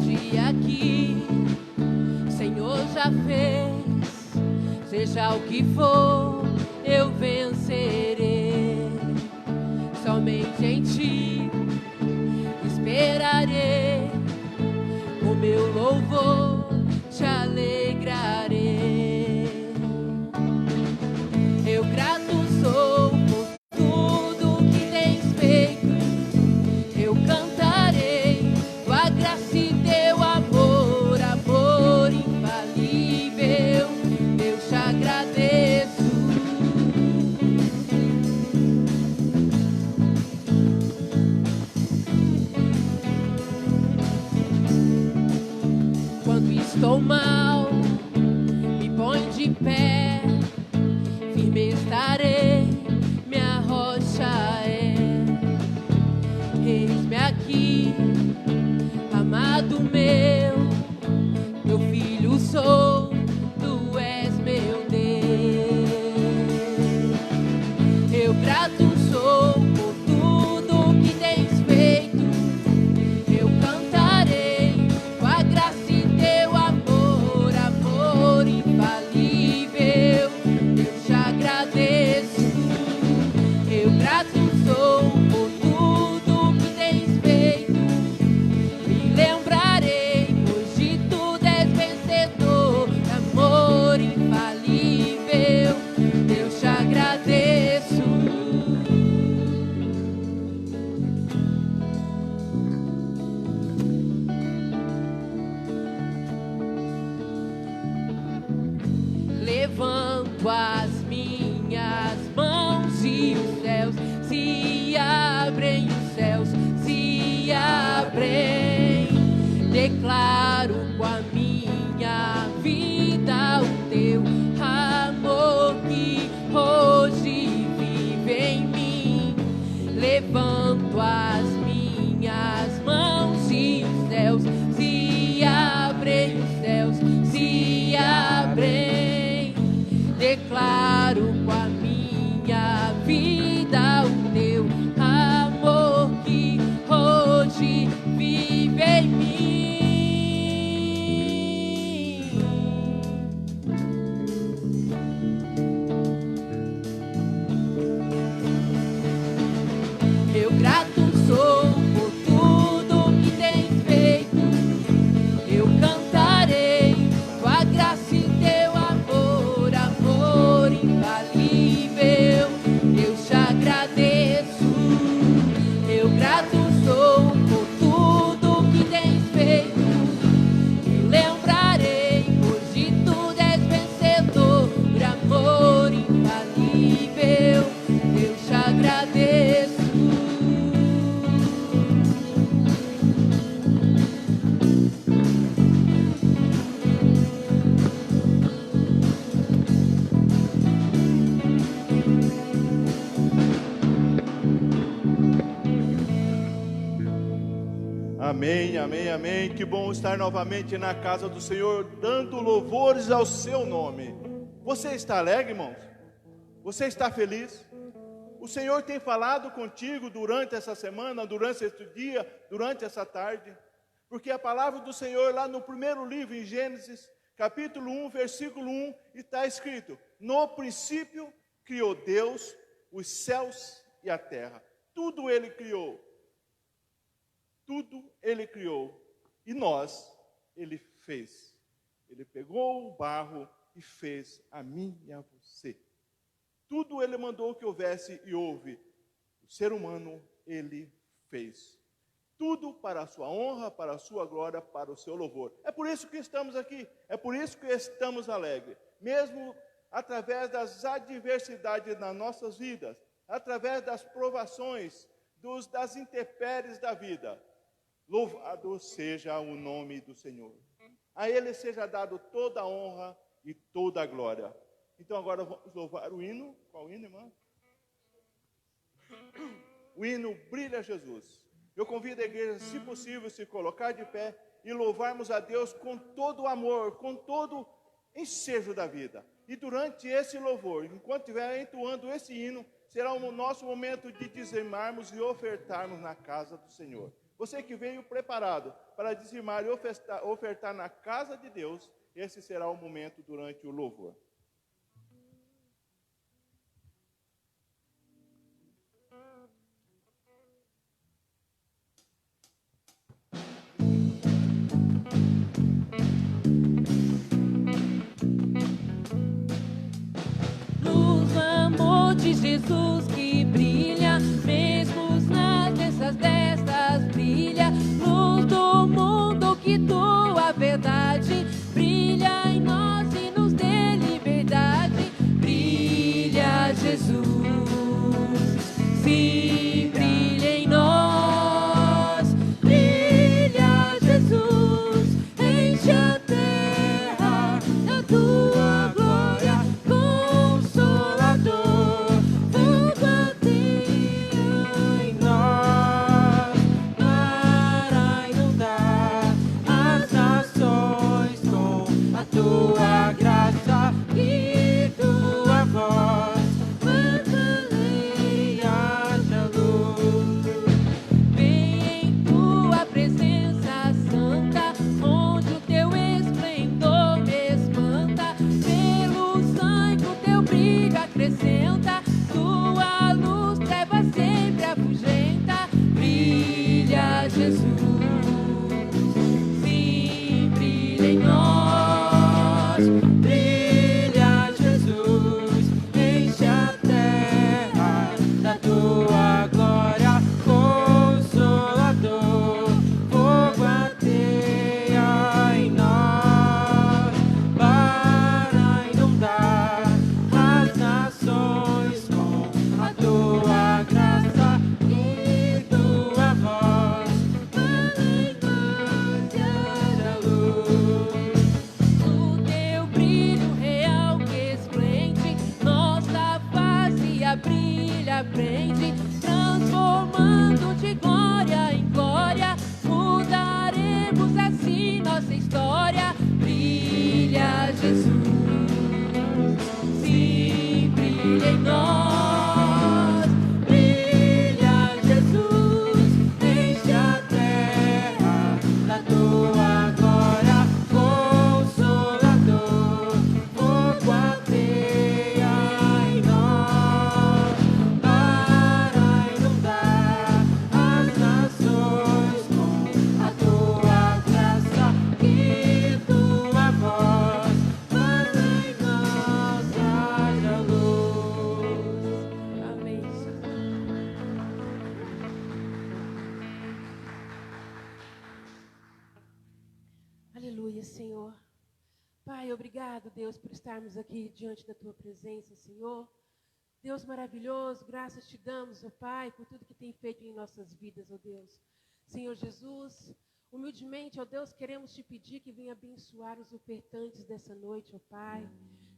Dia que o Senhor já fez, seja o que for, eu vencerei. Somente em ti esperarei, o meu louvor te alegrarei. Eu grato sou por tudo que tens feito, eu cantarei tua graça e teu amor, amor infalível, eu te agradeço. Quando estou mal, me põe de pé, firme estarei, minha rocha é. Eis-me aqui, amado meu filho sou, tu és meu Deus. Eu grato sou por tudo que tens feito, eu cantarei tua graça e teu amor, amor infalível, eu te agradeço. Eu grato sou por tudo que tens feito, me lembrarei, pois de tudo és vencedor, amor infalível, eu te agradeço. Levanto as minhas mãos e os céus se abrem, os céus se abrem. Declaro com a minha vida o teu amor que hoje vive em mim. Levanto as minhas mãos e os céus se abrem, os céus se abrem. Declaro com a minha vida o teu amor que hoje vive em mim. Eu grato sou por tudo que tens feito, eu cantarei tua graça e teu amor, amor infalível, eu te agradeço. Eu grato sou por tudo que tens feito, me lembrarei, pois de tudo és vencedor, por amor infalível, eu te agradeço. Amém, amém, amém. Que bom estar novamente na casa do Senhor, dando louvores ao seu nome. Você está alegre, irmãos? Você está feliz? O Senhor tem falado contigo durante essa semana, durante este dia, durante essa tarde? Porque a palavra do Senhor lá no primeiro livro, em Gênesis, capítulo 1, versículo 1, está escrito: no princípio criou Deus os céus e a terra. Tudo Ele criou. Tudo Ele criou. E nós, Ele fez. Ele pegou o barro e fez a mim e a você. Tudo Ele mandou que houvesse e houve. O ser humano, Ele fez. Tudo para a sua honra, para a sua glória, para o seu louvor. É por isso que estamos aqui. É por isso que estamos alegres. Mesmo através das adversidades nas nossas vidas, através das provações, das intempéries da vida. Louvado seja o nome do Senhor. A Ele seja dado toda a honra e toda a glória. Então agora vamos louvar o hino. Qual hino, irmã? o hino Brilha Jesus. Eu convido a igreja, se possível, se colocar de pé e louvarmos a Deus com todo o amor, com todo o ensejo da vida. E durante esse louvor, enquanto estiver entoando esse hino, será o nosso momento de dizimarmos e ofertarmos na casa do Senhor. Você que veio preparado para dizimar e ofertar na casa de Deus, esse será o momento durante o louvor. Luz, amor de Jesus que brilha, mesmo nas destas brilha. Luz do mundo que tua verdade brilha em nós e nos dê liberdade. Brilha Jesus, sim, brilha em nós. Brilha Jesus, enche a terra da tua glória. Consolador, fogo ateia em nós, para inundar as nações com a tua graça e tua voz. Manda-lhe haja luz. Vem em tua presença santa, onde o teu esplendor me espanta. Pelo sangue o teu brilho acrescenta, tua luz treva sempre afugenta. Brilha Jesus, sim, brilha em nós. Brilha Jesus, enche a terra da tua glória. Consolador, fogo ateia em nós, para inundar as nações com a tua graça e tua voz. Manda em nós e haja luz. O teu brilho real que esplende, nossa face a brilha prende, transformando de glória em glória. Mudaremos assim nossa história. Brilha Jesus, sim, brilha em nós. Brilha Jesus, enche a terra da tua glória. Consolador, fogo ateia em nós, para inundar as nações com a tua graça e tua voz. Manda em nós haja luz. Amém. Aleluia, Senhor. Pai, obrigado, Deus, por estarmos aqui diante da tua presença, Senhor. Deus maravilhoso, graças te damos, ó Pai, por tudo que tem feito em nossas vidas, ó Deus. Senhor Jesus, humildemente, ó Deus, queremos te pedir que venha abençoar os ofertantes dessa noite, ó Pai.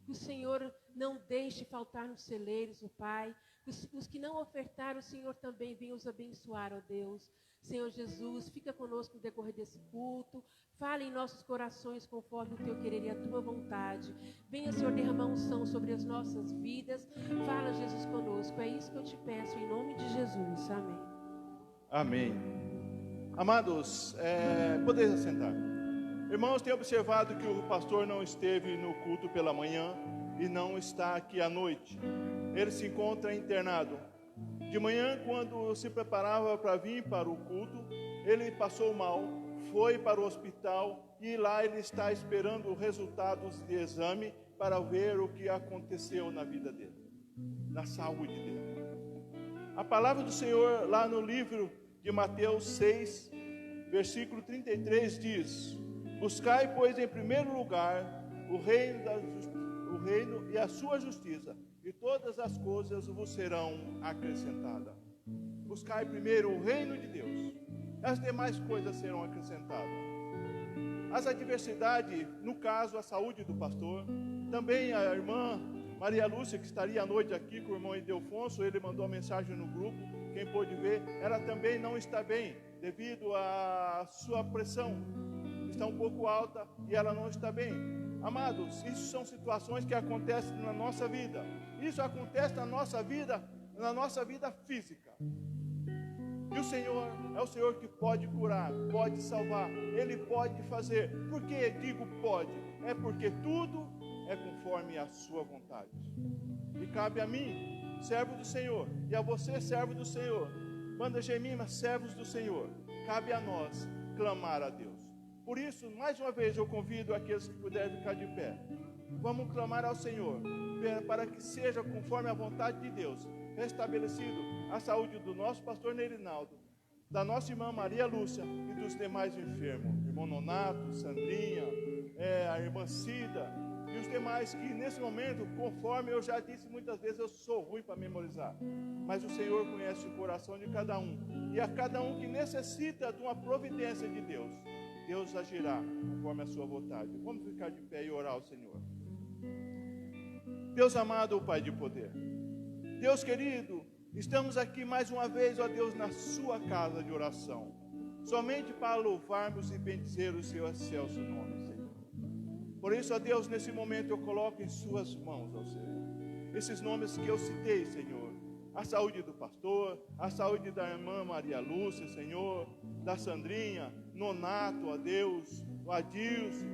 Que o Senhor não deixe faltar nos celeiros, ó Pai. Que os que não ofertaram, o Senhor também venha os abençoar, ó Deus. Senhor Jesus, fica conosco no decorrer desse culto. Fale em nossos corações conforme o teu querer e a tua vontade. Venha, Senhor, derramar unção sobre as nossas vidas. Fala, Jesus, conosco. É isso que eu te peço, em nome de Jesus. Amém. Amém. Amados, podeis assentar. Irmãos, tenho observado que o pastor não esteve no culto pela manhã e não está aqui à noite. Ele se encontra internado. De manhã, quando se preparava para vir para o culto, ele passou mal, foi para o hospital e lá ele está esperando os resultados de exame para ver o que aconteceu na vida dele, na saúde dele. A palavra do Senhor lá no livro de Mateus 6, versículo 33 diz: buscai, pois, em primeiro lugar o reino e a sua justiça, e todas as coisas vos serão acrescentadas. Buscai primeiro o reino de Deus, as demais coisas serão acrescentadas. As adversidades, no caso a saúde do pastor, também a irmã Maria Lúcia, que estaria à noite aqui com o irmão Ildefonso, ele mandou uma mensagem no grupo, quem pôde ver, ela também não está bem, devido à sua pressão, está um pouco alta e ela não está bem. Amados, isso são situações que acontecem na nossa vida, isso acontece na nossa vida física. E o Senhor é o Senhor que pode curar, pode salvar, Ele pode fazer. Por que digo pode? É porque tudo é conforme a sua vontade. E cabe a mim, servo do Senhor, e a você, servo do Senhor, Banda Gemima, servos do Senhor, cabe a nós clamar a Deus. Por isso, mais uma vez, eu convido aqueles que puderem ficar de pé. Vamos clamar ao Senhor, para que seja conforme a vontade de Deus, restabelecido a saúde do nosso pastor Nerinaldo, da nossa irmã Maria Lúcia e dos demais enfermos, irmão Nonato, Sandrinha, a irmã Cida e os demais que nesse momento, conforme eu já disse muitas vezes, eu sou ruim para memorizar, mas o Senhor conhece o coração de cada um, e a cada um que necessita de uma providência de Deus, Deus agirá conforme a sua vontade. Vamos ficar de pé e orar ao Senhor. Deus amado, o Pai de poder, Deus querido, estamos aqui mais uma vez, ó Deus, na sua casa de oração, somente para louvarmos e bendizer o seu excelso nome, Senhor. Por isso, ó Deus, nesse momento eu coloco em suas mãos, ó Senhor, esses nomes que eu citei, Senhor, a saúde do pastor, a saúde da irmã Maria Lúcia, Senhor, da Sandrinha, Nonato, ó Deus, o Adilson,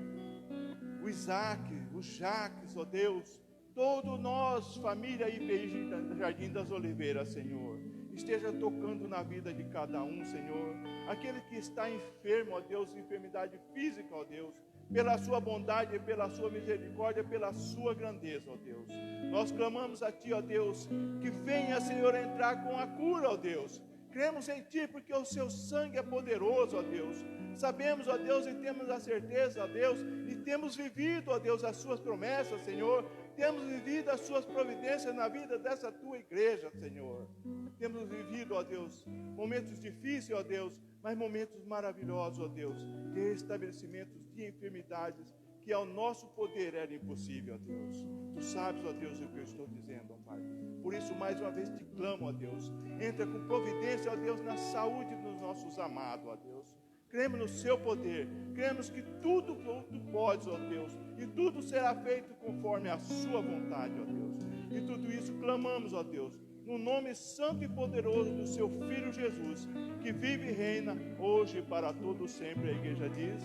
o Isaac, o Jaques, ó Deus, todo nós, família IPI Jardim das Oliveiras, Senhor, esteja tocando na vida de cada um, Senhor, aquele que está enfermo, ó Deus, enfermidade física, ó Deus, pela sua bondade, pela sua misericórdia, pela sua grandeza, ó Deus, nós clamamos a Ti, ó Deus, que venha, Senhor, entrar com a cura, ó Deus, cremos em Ti, porque o Seu sangue é poderoso, ó Deus, sabemos, ó Deus, e temos a certeza, ó Deus, e temos vivido, ó Deus, as Suas promessas, Senhor, temos vivido as Suas providências na vida dessa Tua igreja, Senhor. Temos vivido, ó Deus, momentos difíceis, ó Deus, mas momentos maravilhosos, ó Deus, de restabelecimentos de enfermidades que ao nosso poder era impossível, ó Deus. Tu sabes, ó Deus, o que eu estou dizendo, ó Pai. Por isso, mais uma vez te clamo, ó Deus, entra com providência, ó Deus, na saúde dos nossos amados, ó Deus. Cremos no Seu poder, cremos que tudo Tu podes, ó Deus, e tudo será feito conforme a Sua vontade, ó Deus. E tudo isso clamamos, ó Deus, no nome santo e poderoso do Seu Filho Jesus, que vive e reina hoje e para todo sempre. A igreja diz,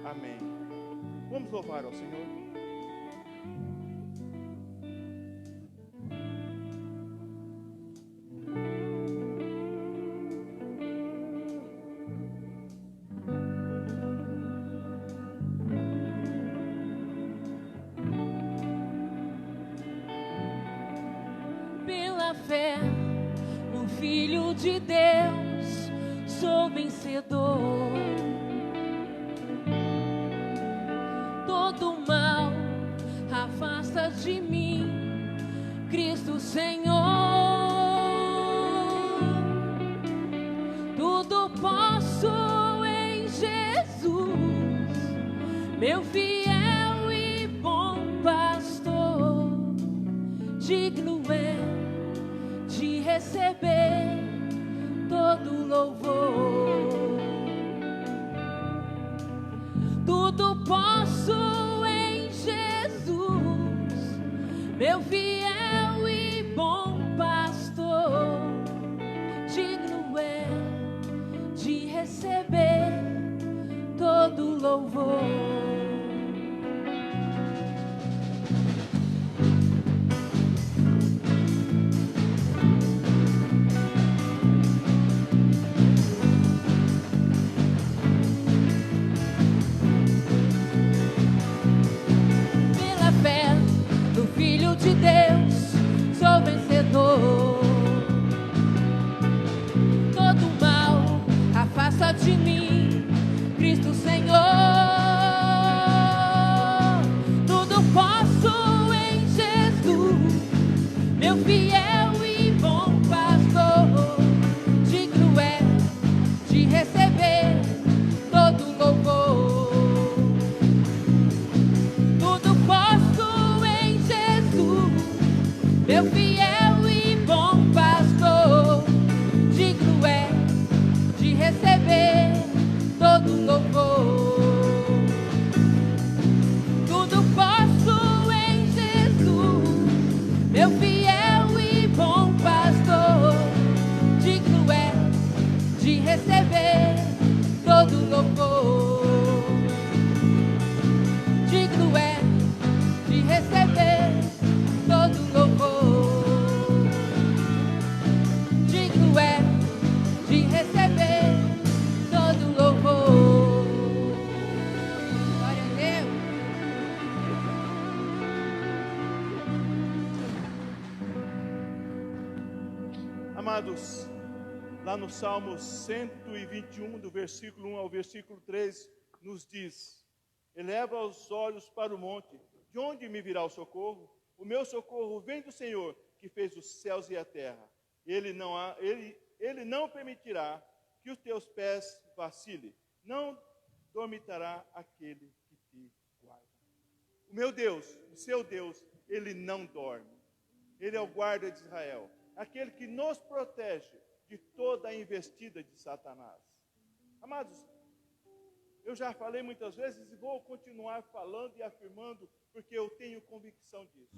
amém. Vamos louvar ao Senhor. Fé no Filho de Deus, sou vencedor. Todo mal afasta de mim, Cristo Senhor. Tudo posso em Jesus, meu fiel e bom pastor. Digno é de receber todo louvor. Tudo posso em Jesus, meu fiel e bom pastor. Digno é de receber todo louvor. De Deus, lá no Salmo 121, do versículo 1 ao versículo 3, nos diz: eleva os olhos para o monte, de onde me virá o socorro? O meu socorro vem do Senhor, que fez os céus e a terra. Ele não permitirá que os teus pés vacilem, não dormitará aquele que te guarda. O meu Deus, o seu Deus, Ele não dorme. Ele é o guarda de Israel, aquele que nos protege de toda a investida de Satanás. Amados, eu já falei muitas vezes e vou continuar falando e afirmando, porque eu tenho convicção disso.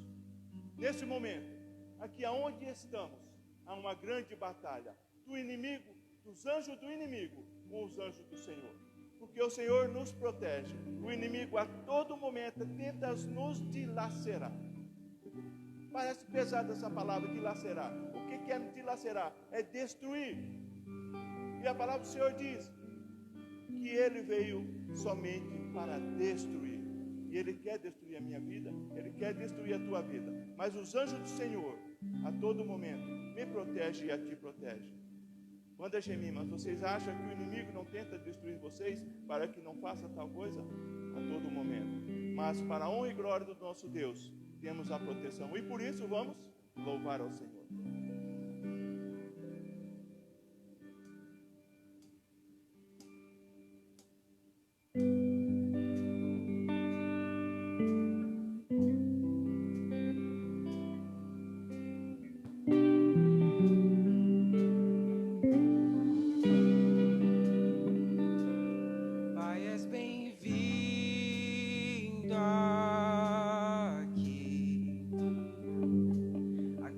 Nesse momento, aqui aonde estamos, há uma grande batalha do inimigo, dos anjos do inimigo com os anjos do Senhor. Porque o Senhor nos protege. O inimigo a todo momento tenta nos dilacerar. Parece pesada essa palavra, dilacerar. O que é dilacerar? É destruir. E a palavra do Senhor diz que Ele veio somente para destruir. E Ele quer destruir a minha vida, Ele quer destruir a tua vida. Mas os anjos do Senhor, a todo momento, me protegem e a ti protegem. Quando é Gemimas, vocês acham que o inimigo não tenta destruir vocês para que não faça tal coisa? A todo momento. Mas para a honra e glória do nosso Deus, temos a proteção. E por isso vamos louvar ao Senhor.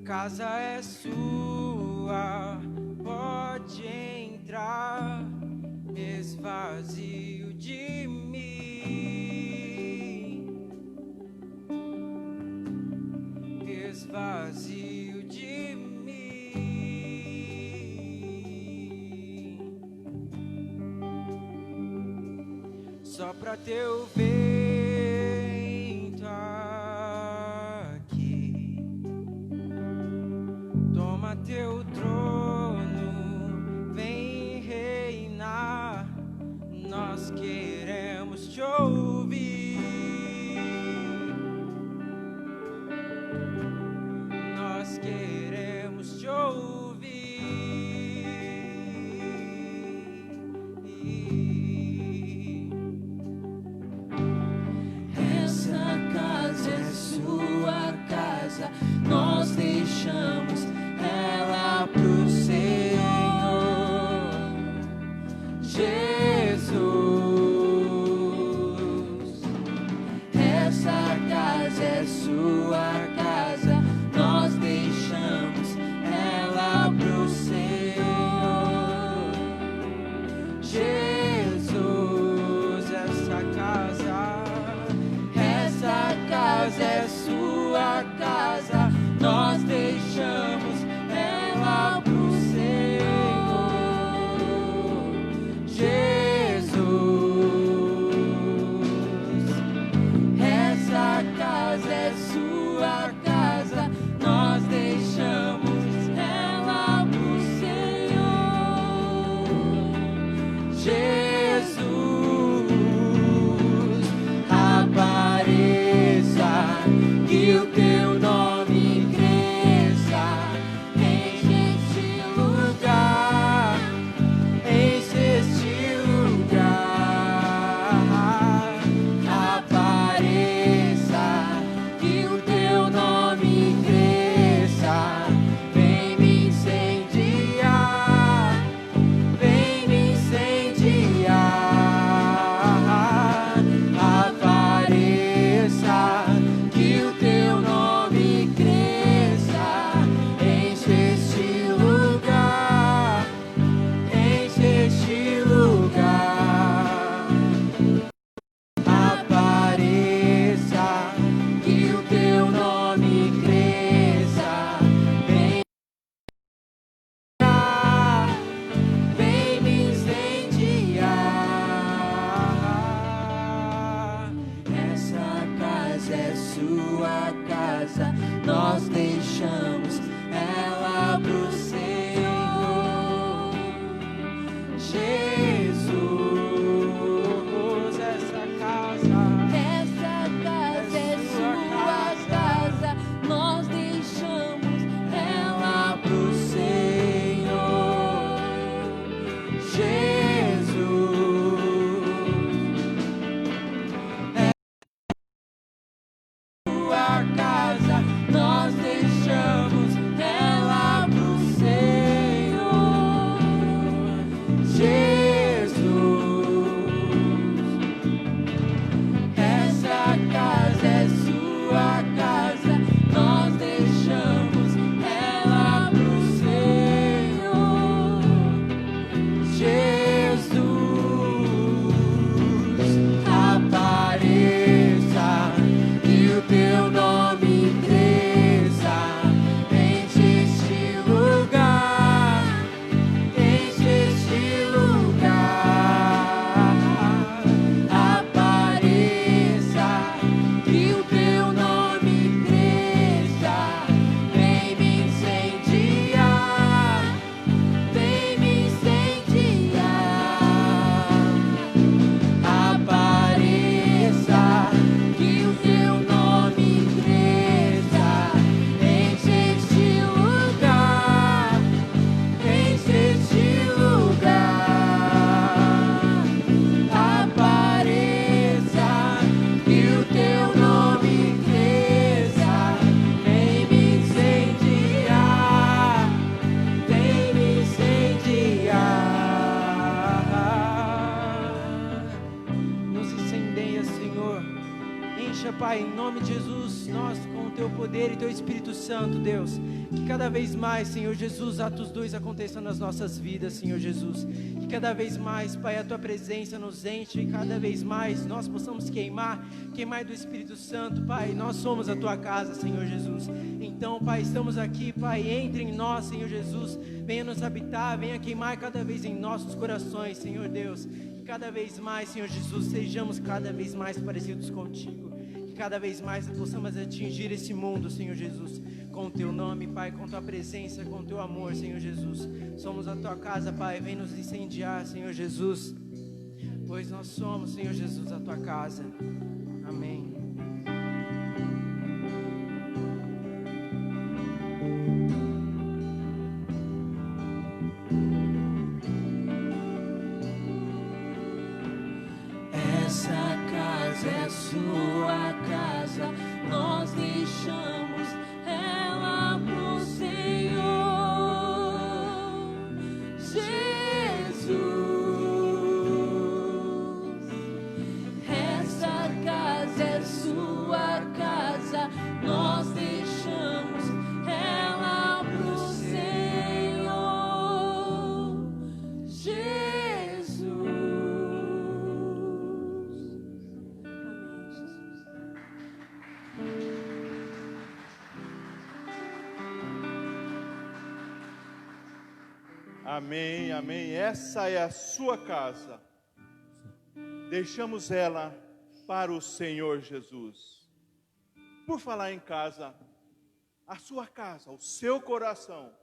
Casa é sua, pode entrar, esvazio de mim, esvazio de mim, só pra teu vento aqui. Toma teu trono, vem reinar, nós queremos te ouvir, nós queremos te ouvir, Pai, em nome de Jesus, nós com o Teu poder e Teu Espírito Santo, Deus, que cada vez mais, Senhor Jesus, Atos 2 aconteçam nas nossas vidas, Senhor Jesus, que cada vez mais, Pai, a Tua presença nos enche e cada vez mais nós possamos queimar do Espírito Santo, Pai. Nós somos a Tua casa, Senhor Jesus. Então, Pai, estamos aqui, Pai, entre em nós, Senhor Jesus, venha nos habitar, venha queimar cada vez em nossos corações, Senhor Deus, que cada vez mais, Senhor Jesus, sejamos cada vez mais parecidos contigo, que cada vez mais possamos atingir esse mundo, Senhor Jesus, com o Teu nome, Pai, com Tua presença, com o Teu amor, Senhor Jesus. Somos a Tua casa, Pai, vem nos incendiar, Senhor Jesus, pois nós somos, Senhor Jesus, a Tua casa. Amém. Essa casa é sua casa, nós deixamos ela pro Senhor Jesus. Essa casa é sua casa, nós deixamos ela pro Senhor Jesus. Amém, Jesus. Amém, amém. Essa é a sua casa. Deixamos ela para o Senhor Jesus. Por falar em casa, a sua casa, o seu coração,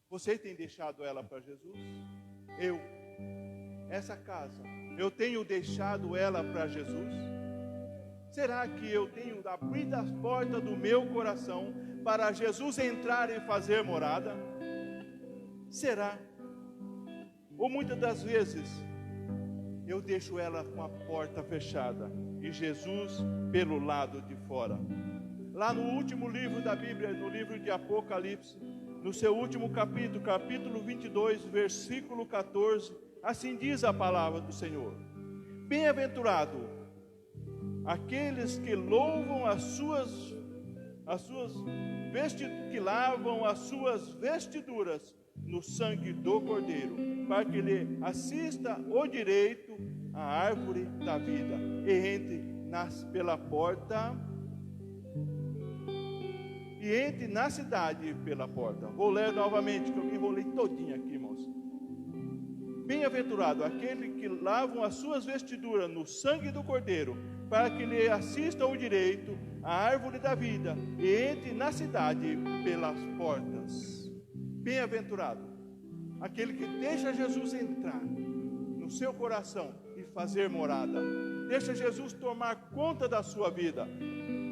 você tem deixado ela para Jesus? Essa casa, eu tenho deixado ela para Jesus? Será que eu tenho abrido as portas do meu coração para Jesus entrar e fazer morada? Será? Ou muitas das vezes eu deixo ela com a porta fechada e Jesus pelo lado de fora. Lá no último livro da Bíblia, no livro de Apocalipse, no seu último capítulo, capítulo 22, versículo 14, assim diz a palavra do Senhor: bem-aventurado aqueles que lavam as suas vestiduras no sangue do Cordeiro, para que lhe assista o direito à árvore da vida e entre pela porta e entre na cidade pela porta. Vou ler novamente, que eu me enrolei todinho aqui, irmãos. Bem-aventurado aquele que lavam as suas vestiduras no sangue do Cordeiro, para que lhe assista o direito à árvore da vida e entre na cidade pelas portas. Bem-aventurado aquele que deixa Jesus entrar no seu coração e fazer morada. Deixa Jesus tomar conta da sua vida.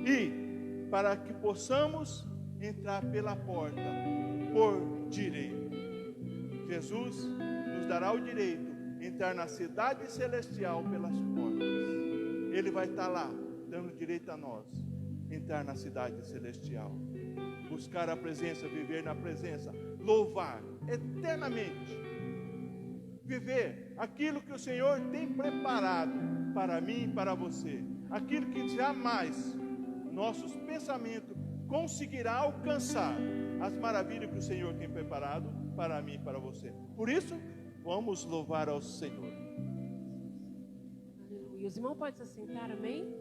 E para que possamos entrar pela porta por direito. Jesus nos dará o direito de entrar na cidade celestial pelas portas. Ele vai estar lá, dando direito a nós entrar na cidade celestial, buscar a presença, viver na presença, louvar eternamente, viver aquilo que o Senhor tem preparado para mim e para você, aquilo que jamais nossos pensamentos conseguirá alcançar, as maravilhas que o Senhor tem preparado para mim e para você. Por isso, vamos louvar ao Senhor. Aleluia. Os irmãos podem se assentar, amém?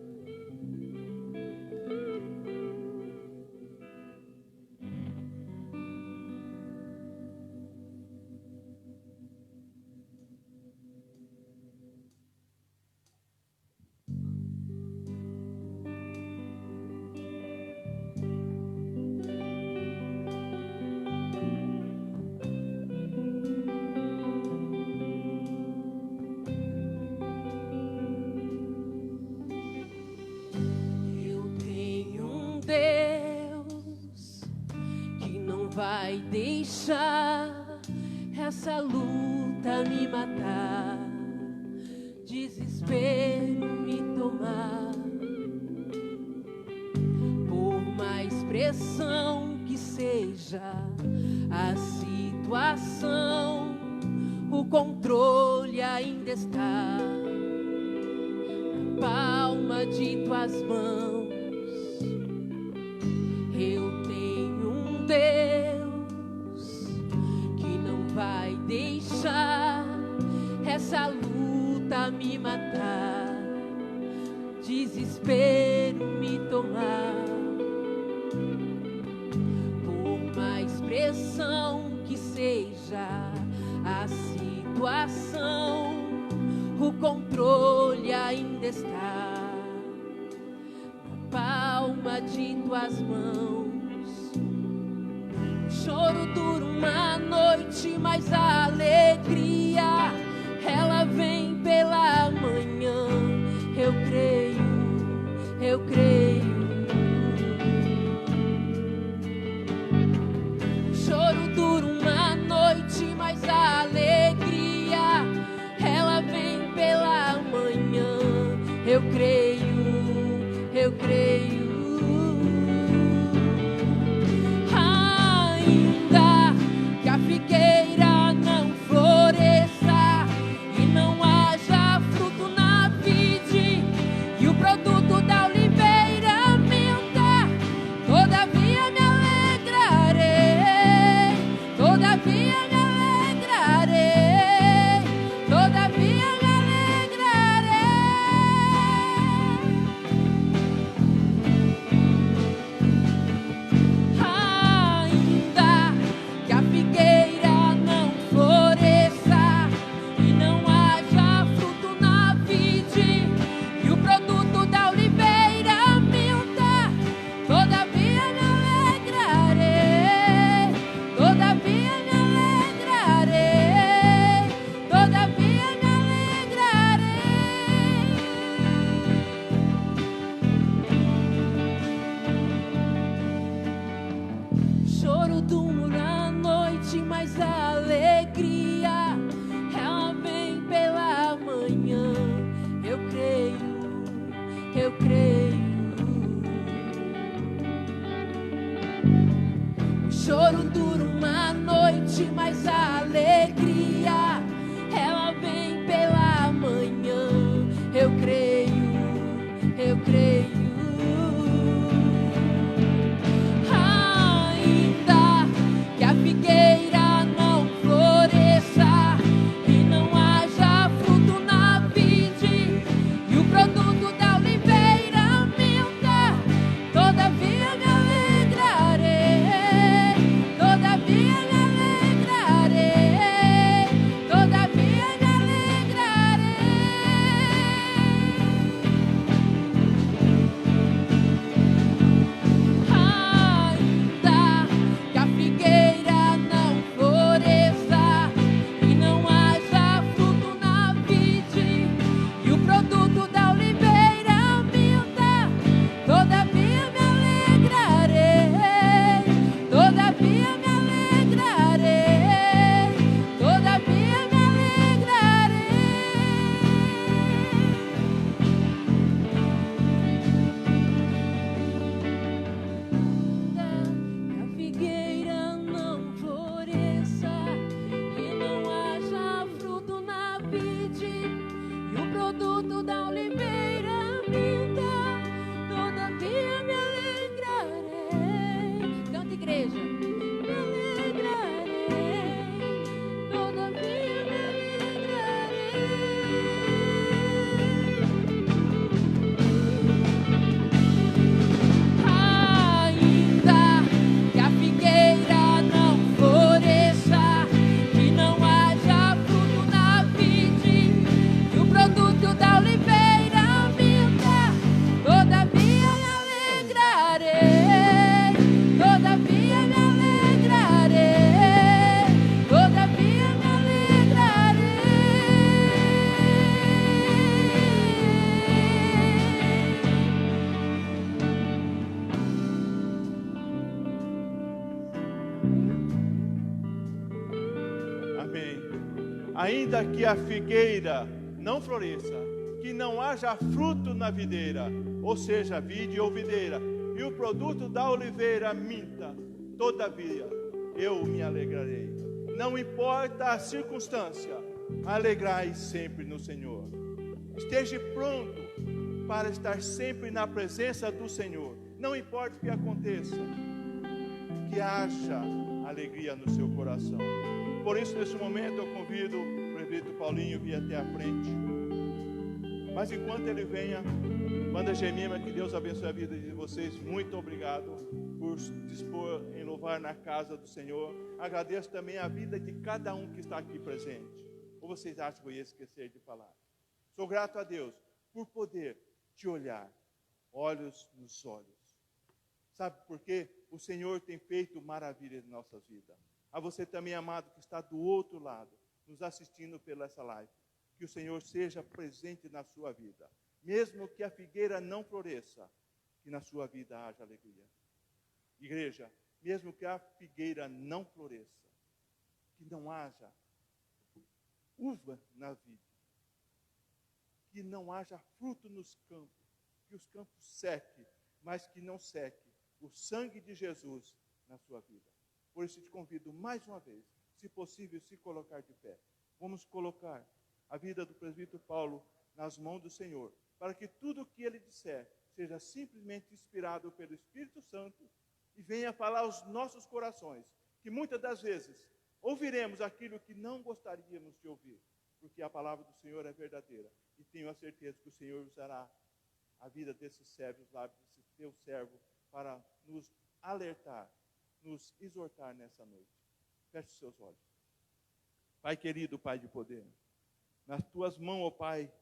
Vai deixar essa luta me matar, desespero me tomar. Por mais pressão que seja a situação, o controle ainda está na palma palma de tuas mãos. Eu tenho um Deus que não vai deixar essa luta me matar, desespero me tomar. Por mais pressão que seja a situação, o controle ainda está na palma de tuas mãos. O choro dura uma noite, mas a alegria ela vem pela manhã. Eu creio, eu creio. O choro dura uma noite, mas a alegria ela vem pela manhã. Eu creio, eu creio. Ainda que a figueira não floresça e não haja fruto na vide, e o produto da oliveira minta, todavia me alegrarei, todavia me alegrarei, todavia me alegrarei. Ainda que a figueira não floresça e não haja fruto na vide, e o produto da oliveira minta, todavia me alegrarei, todavia me alegrarei, todavia me alegrarei. Choro dura a noite, mas a alegria ela vem pela manhã. Eu creio, eu creio. O choro dura uma noite, mas a alegria ela vem pela manhã. Eu creio, eu creio. Ainda que a figueira não floresça e não haja fruto na vide, e o produto da oliveira minta, todavia me alegrarei, todavia me alegrarei, todavia me alegrarei. Ainda que a figueira não floresça e não haja fruto na vide, e o produto da oliveira minta, todavia me alegrarei, todavia me alegrarei, todavia me alegrarei. Que a figueira não floresça e não haja fruto na vide, e o produto da oliveira minta, todavia me alegrarei. Canta, igreja. Me alegrarei, todavia me ainda que a figueira não floresça e não haja fruto na vide, e o produto da oliveira minta, todavia me alegrarei, todavia me alegrarei, todavia me alegrarei. Amém. Ainda que a figueira não floresça, que não haja fruto na videira, ou seja, vide ou videira, e o produto da oliveira minta, todavia eu me alegrarei. Não importa a circunstância, alegrai sempre no Senhor. Esteja pronto para estar sempre na presença do Senhor. Não importa o que aconteça, que haja alegria no seu coração. Por isso, nesse momento, eu convido o presbítero Paulinho a vir até a frente. Mas enquanto ele venha, banda Gemima, que Deus abençoe a vida de vocês. Muito obrigado por se dispor em louvar na casa do Senhor. Agradeço também a vida de cada um que está aqui presente. Ou vocês acham que eu ia esquecer de falar? Sou grato a Deus por poder te olhar, olhos nos olhos. Sabe por quê? O Senhor tem feito maravilhas em nossas vidas. A você também, amado, que está do outro lado, nos assistindo pela essa live. Que o Senhor seja presente na sua vida. Mesmo que a figueira não floresça, que na sua vida haja alegria. Igreja, mesmo que a figueira não floresça, que não haja uva na vida, que não haja fruto nos campos, que os campos sequem, mas que não seque o sangue de Jesus na sua vida. Por isso te convido mais uma vez, se possível, se colocar de pé. Vamos colocar a vida do presbítero Paulo nas mãos do Senhor, para que tudo o que ele disser seja simplesmente inspirado pelo Espírito Santo e venha falar aos nossos corações, que muitas das vezes ouviremos aquilo que não gostaríamos de ouvir, porque a palavra do Senhor é verdadeira, e tenho a certeza que o Senhor usará a vida desses servos lá, desse teu servo, para nos alertar, nos exortar nessa noite. Feche os seus olhos. Pai querido, Pai de poder, nas tuas mãos, ó Pai,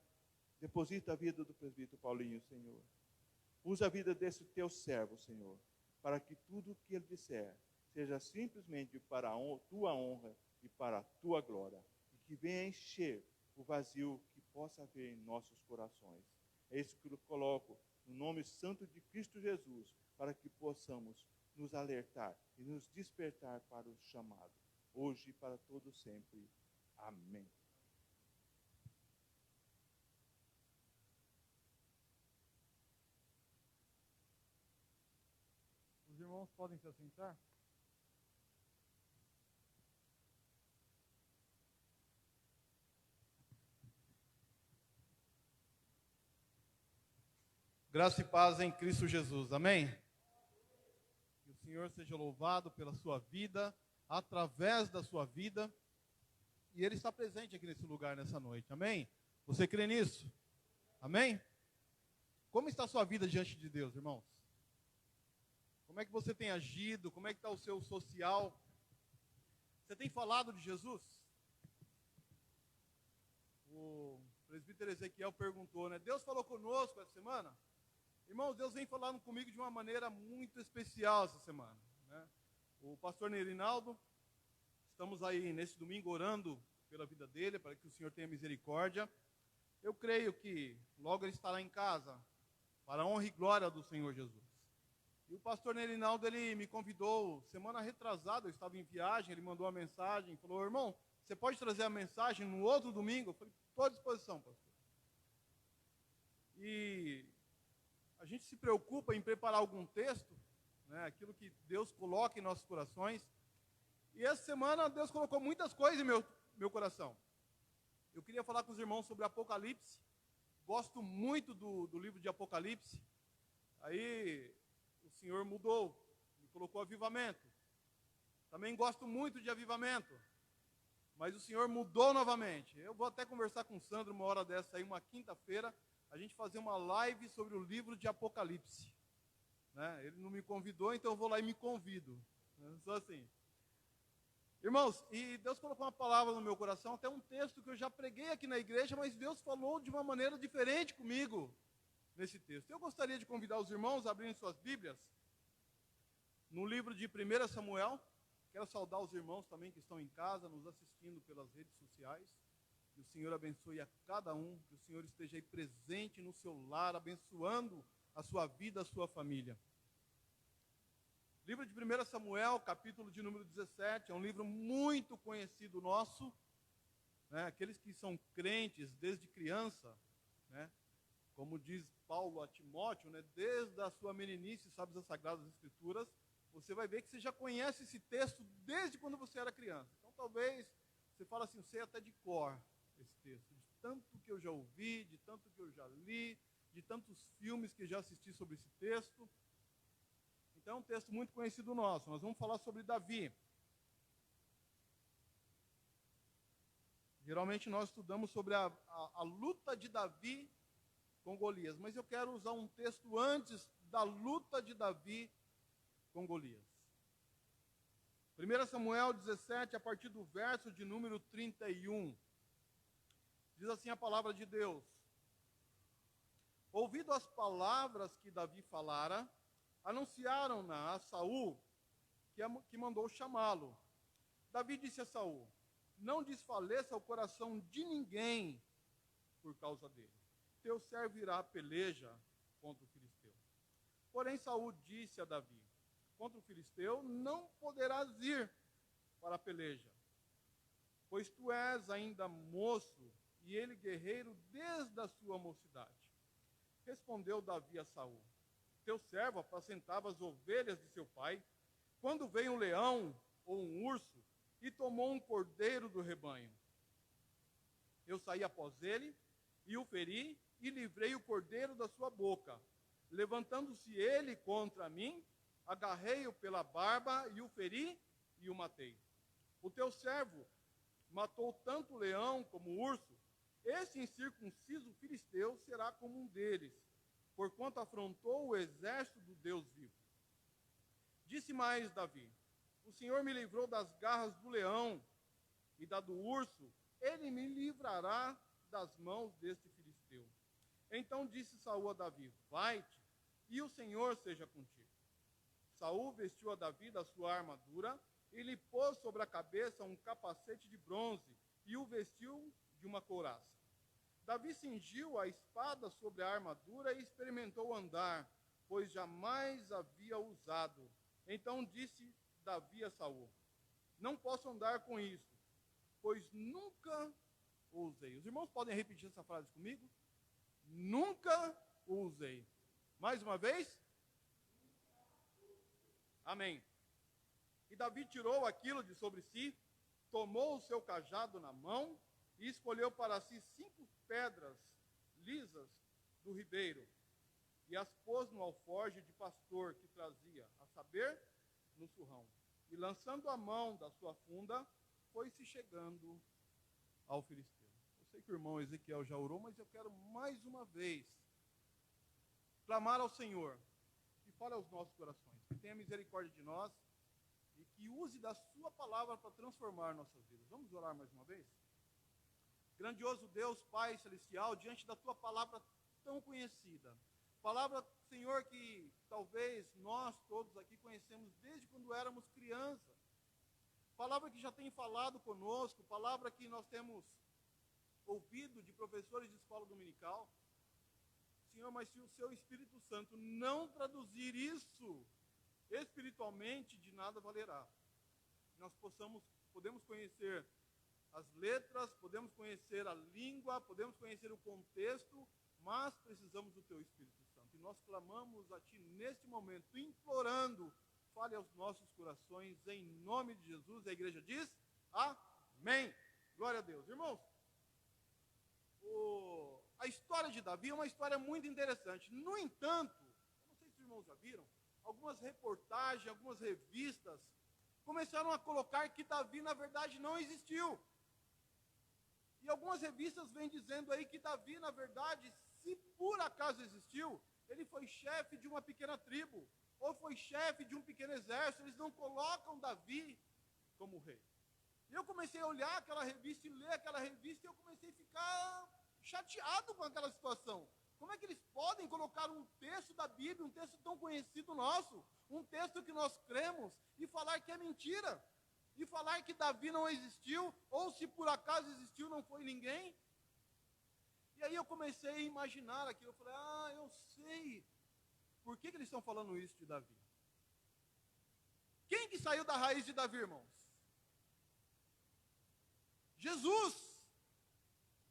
deposita a vida do presbítero Paulinho, Senhor. Usa a vida desse teu servo, Senhor, para que tudo o que ele disser seja simplesmente para a tua honra e para a tua glória, e que venha encher o vazio que possa haver em nossos corações. É isso que eu coloco no nome santo de Cristo Jesus, para que possamos nos alertar e nos despertar para o chamado, hoje e para todo sempre. Amém. Os irmãos podem se assentar? Graça e paz em Cristo Jesus, amém? Que o Senhor seja louvado pela sua vida, através da sua vida, e Ele está presente aqui nesse lugar, nessa noite, amém? Você crê nisso? Amém? Como está a sua vida diante de Deus, irmãos? Como é que você tem agido? Como é que está o seu social? Você tem falado de Jesus? O presbítero Ezequiel perguntou, né? Deus falou conosco essa semana? Irmãos, Deus vem falando comigo de uma maneira muito especial essa semana, né? O pastor Nerinaldo, estamos aí nesse domingo orando pela vida dele, para que o Senhor tenha misericórdia. Eu creio que logo ele estará em casa, para a honra e glória do Senhor Jesus. E o pastor Nerinaldo, ele me convidou, semana retrasada, eu estava em viagem, ele mandou uma mensagem, falou, irmão, você pode trazer a mensagem no outro domingo? Eu falei, estou à disposição, pastor. E a gente se preocupa em preparar algum texto, né, aquilo que Deus coloca em nossos corações. E essa semana Deus colocou muitas coisas em meu coração. Eu queria falar com os irmãos sobre Apocalipse. Gosto muito do livro de Apocalipse. Aí o Senhor mudou, me colocou avivamento. Também gosto muito de avivamento, mas o Senhor mudou novamente. Eu vou até conversar com o Sandro uma hora dessa aí, uma quinta-feira, a gente fazer uma live sobre o livro de Apocalipse, né? Ele não me convidou, então eu vou lá e me convido, né? Só assim. Irmãos, e Deus colocou uma palavra no meu coração, até um texto que eu já preguei aqui na igreja, mas Deus falou de uma maneira diferente comigo nesse texto. Eu gostaria de convidar os irmãos a abrirem suas Bíblias no livro de 1 Samuel. Quero saudar os irmãos também que estão em casa, nos assistindo pelas redes sociais. Que o Senhor abençoe a cada um, que o Senhor esteja aí presente no seu lar, abençoando a sua vida, a sua família. Livro de 1 Samuel, capítulo de número 17, é um livro muito conhecido nosso, né? Aqueles que são crentes desde criança, né? Como diz Paulo a Timóteo, né? Desde a sua meninice, sabe as Sagradas Escrituras, você vai ver que você já conhece esse texto desde quando você era criança. Então talvez você fale assim, eu sei até de cor esse texto, de tanto que eu já ouvi, de tanto que eu já li, de tantos filmes que já assisti sobre esse texto. Então, é um texto muito conhecido nosso. Nós vamos falar sobre Davi. Geralmente nós estudamos sobre a luta de Davi com Golias, mas eu quero usar um texto antes da luta de Davi com Golias. 1 Samuel 17, a partir do verso de número 31. Diz assim a palavra de Deus: ouvido as palavras que Davi falara, anunciaram-na a Saul, que mandou chamá-lo. Davi disse a Saul: não desfaleça o coração de ninguém por causa dele. Teu servo irá à peleja contra o filisteu. Porém Saul disse a Davi: contra o filisteu não poderás ir para a peleja, pois tu és ainda moço e ele guerreiro desde a sua mocidade. Respondeu Davi a Saul: teu servo apacentava as ovelhas de seu pai, quando veio um leão ou um urso e tomou um cordeiro do rebanho. Eu saí após ele e o feri e livrei o cordeiro da sua boca. Levantando-se ele contra mim, agarrei-o pela barba e o feri e o matei. O teu servo matou tanto o leão como o urso. Esse incircunciso filisteu será como um deles, porquanto afrontou o exército do Deus vivo. Disse mais Davi: o Senhor me livrou das garras do leão e da do urso, ele me livrará das mãos deste filisteu. Então disse Saul a Davi: vai-te, e o Senhor seja contigo. Saul vestiu a Davi da sua armadura e lhe pôs sobre a cabeça um capacete de bronze e o vestiu de uma couraça. Davi cingiu a espada sobre a armadura e experimentou andar, pois jamais havia usado. Então disse Davi a Saul: não posso andar com isso, pois nunca o usei. Os irmãos podem repetir essa frase comigo? Nunca o usei. Mais uma vez? Amém. E Davi tirou aquilo de sobre si, tomou o seu cajado na mão e escolheu para si 5 pedras lisas do ribeiro e as pôs no alforje de pastor que trazia, a saber, no surrão. E lançando a mão da sua funda, foi-se chegando ao filisteu. Eu sei que o irmão Ezequiel já orou, mas eu quero mais uma vez clamar ao Senhor que fale aos nossos corações, que tenha misericórdia de nós e que use da sua palavra para transformar nossas vidas. Vamos orar mais uma vez? Grandioso Deus, Pai Celestial, diante da tua palavra tão conhecida, palavra, Senhor, que talvez nós todos aqui conhecemos desde quando éramos crianças, palavra que já tem falado conosco, palavra que nós temos ouvido de professores de escola dominical. Senhor, mas se o seu Espírito Santo não traduzir isso espiritualmente, de nada valerá. Nós podemos conhecer as letras, podemos conhecer a língua, podemos conhecer o contexto, mas precisamos do teu Espírito Santo. E nós clamamos a ti neste momento, implorando, fale aos nossos corações, em nome de Jesus. A igreja diz, amém. Glória a Deus. Irmãos, a história de Davi é uma história muito interessante. No entanto, eu não sei se os irmãos já viram, algumas reportagens, algumas revistas começaram a colocar que Davi, na verdade, não existiu. E algumas revistas vêm dizendo aí que Davi, na verdade, se por acaso existiu, ele foi chefe de uma pequena tribo, ou foi chefe de um pequeno exército. Eles não colocam Davi como rei. E eu comecei a olhar aquela revista e ler aquela revista, e eu comecei a ficar chateado com aquela situação. Como é que eles podem colocar um texto da Bíblia, um texto tão conhecido nosso, um texto que nós cremos, e falar que é mentira? E falar que Davi não existiu, ou se por acaso existiu, não foi ninguém? E aí eu comecei a imaginar aquilo. Eu falei, eu sei. Por que eles estão falando isso de Davi? Quem que saiu da raiz de Davi, irmãos? Jesus.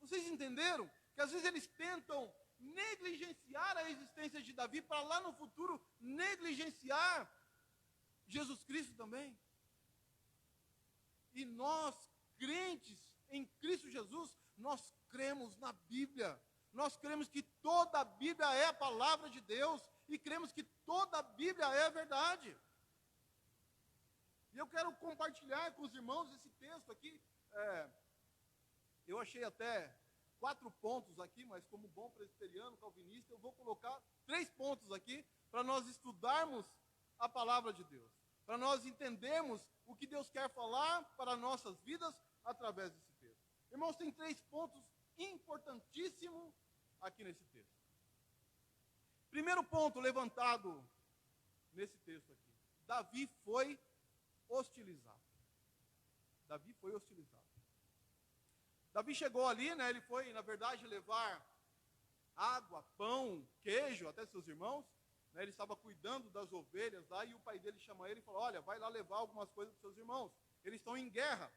Vocês entenderam? Que às vezes eles tentam negligenciar a existência de Davi para lá no futuro negligenciar Jesus Cristo também. E nós, crentes em Cristo Jesus, nós cremos na Bíblia. Nós cremos que toda a Bíblia é a palavra de Deus e cremos que toda a Bíblia é verdade. E eu quero compartilhar com os irmãos esse texto aqui. Eu achei até 4 pontos aqui, mas como bom presbiteriano, calvinista, eu vou colocar 3 pontos aqui para nós estudarmos a palavra de Deus, para nós entendermos o que Deus quer falar para nossas vidas através desse texto. Irmãos, tem 3 pontos importantíssimos aqui nesse texto. Primeiro ponto levantado nesse texto aqui: Davi foi hostilizado. Davi foi hostilizado. Davi chegou ali, né, ele foi, na verdade, levar água, pão, queijo até seus irmãos. Né, ele estava cuidando das ovelhas lá e o pai dele chama ele e falou: olha, vai lá levar algumas coisas para seus irmãos. Eles estão em guerra.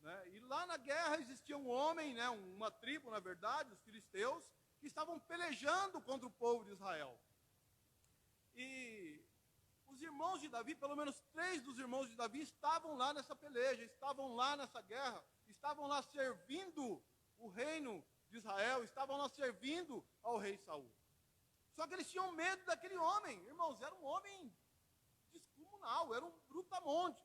Né, e lá na guerra existia um homem, né, uma tribo, na verdade, os filisteus, que estavam pelejando contra o povo de Israel. E os irmãos de Davi, pelo menos 3 dos irmãos de Davi, estavam lá nessa peleja, estavam lá nessa guerra, estavam lá servindo o reino de Israel, estavam lá servindo ao rei Saul. Só que eles tinham medo daquele homem. Irmãos, era um homem descomunal, era um brutamonte.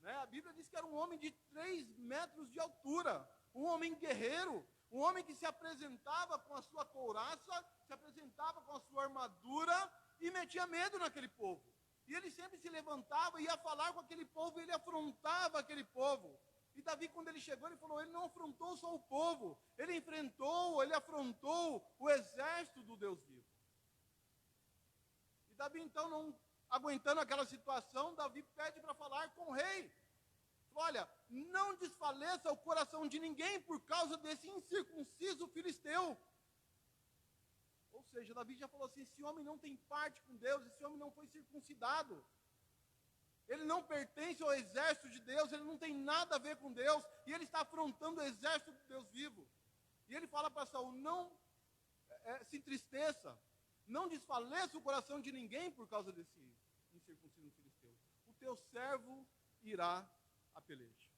Né? A Bíblia diz que era um homem de 3 metros de altura, um homem guerreiro, um homem que se apresentava com a sua couraça, se apresentava com a sua armadura e metia medo naquele povo. E ele sempre se levantava, ia falar com aquele povo, ele afrontava aquele povo. E Davi, quando ele chegou, ele falou, ele não afrontou só o povo, ele afrontou o exército do Deus vivo. E Davi, então, não aguentando aquela situação, Davi pede para falar com o rei. Olha, não desfaleça o coração de ninguém por causa desse incircunciso filisteu. Ou seja, Davi já falou assim, esse homem não tem parte com Deus, esse homem não foi circuncidado. Ele não pertence ao exército de Deus, ele não tem nada a ver com Deus, e ele está afrontando o exército de Deus vivo. E ele fala para Saul, não se entristeça, não desfaleça o coração de ninguém por causa desse incircunciso filisteu. O teu servo irá à peleja.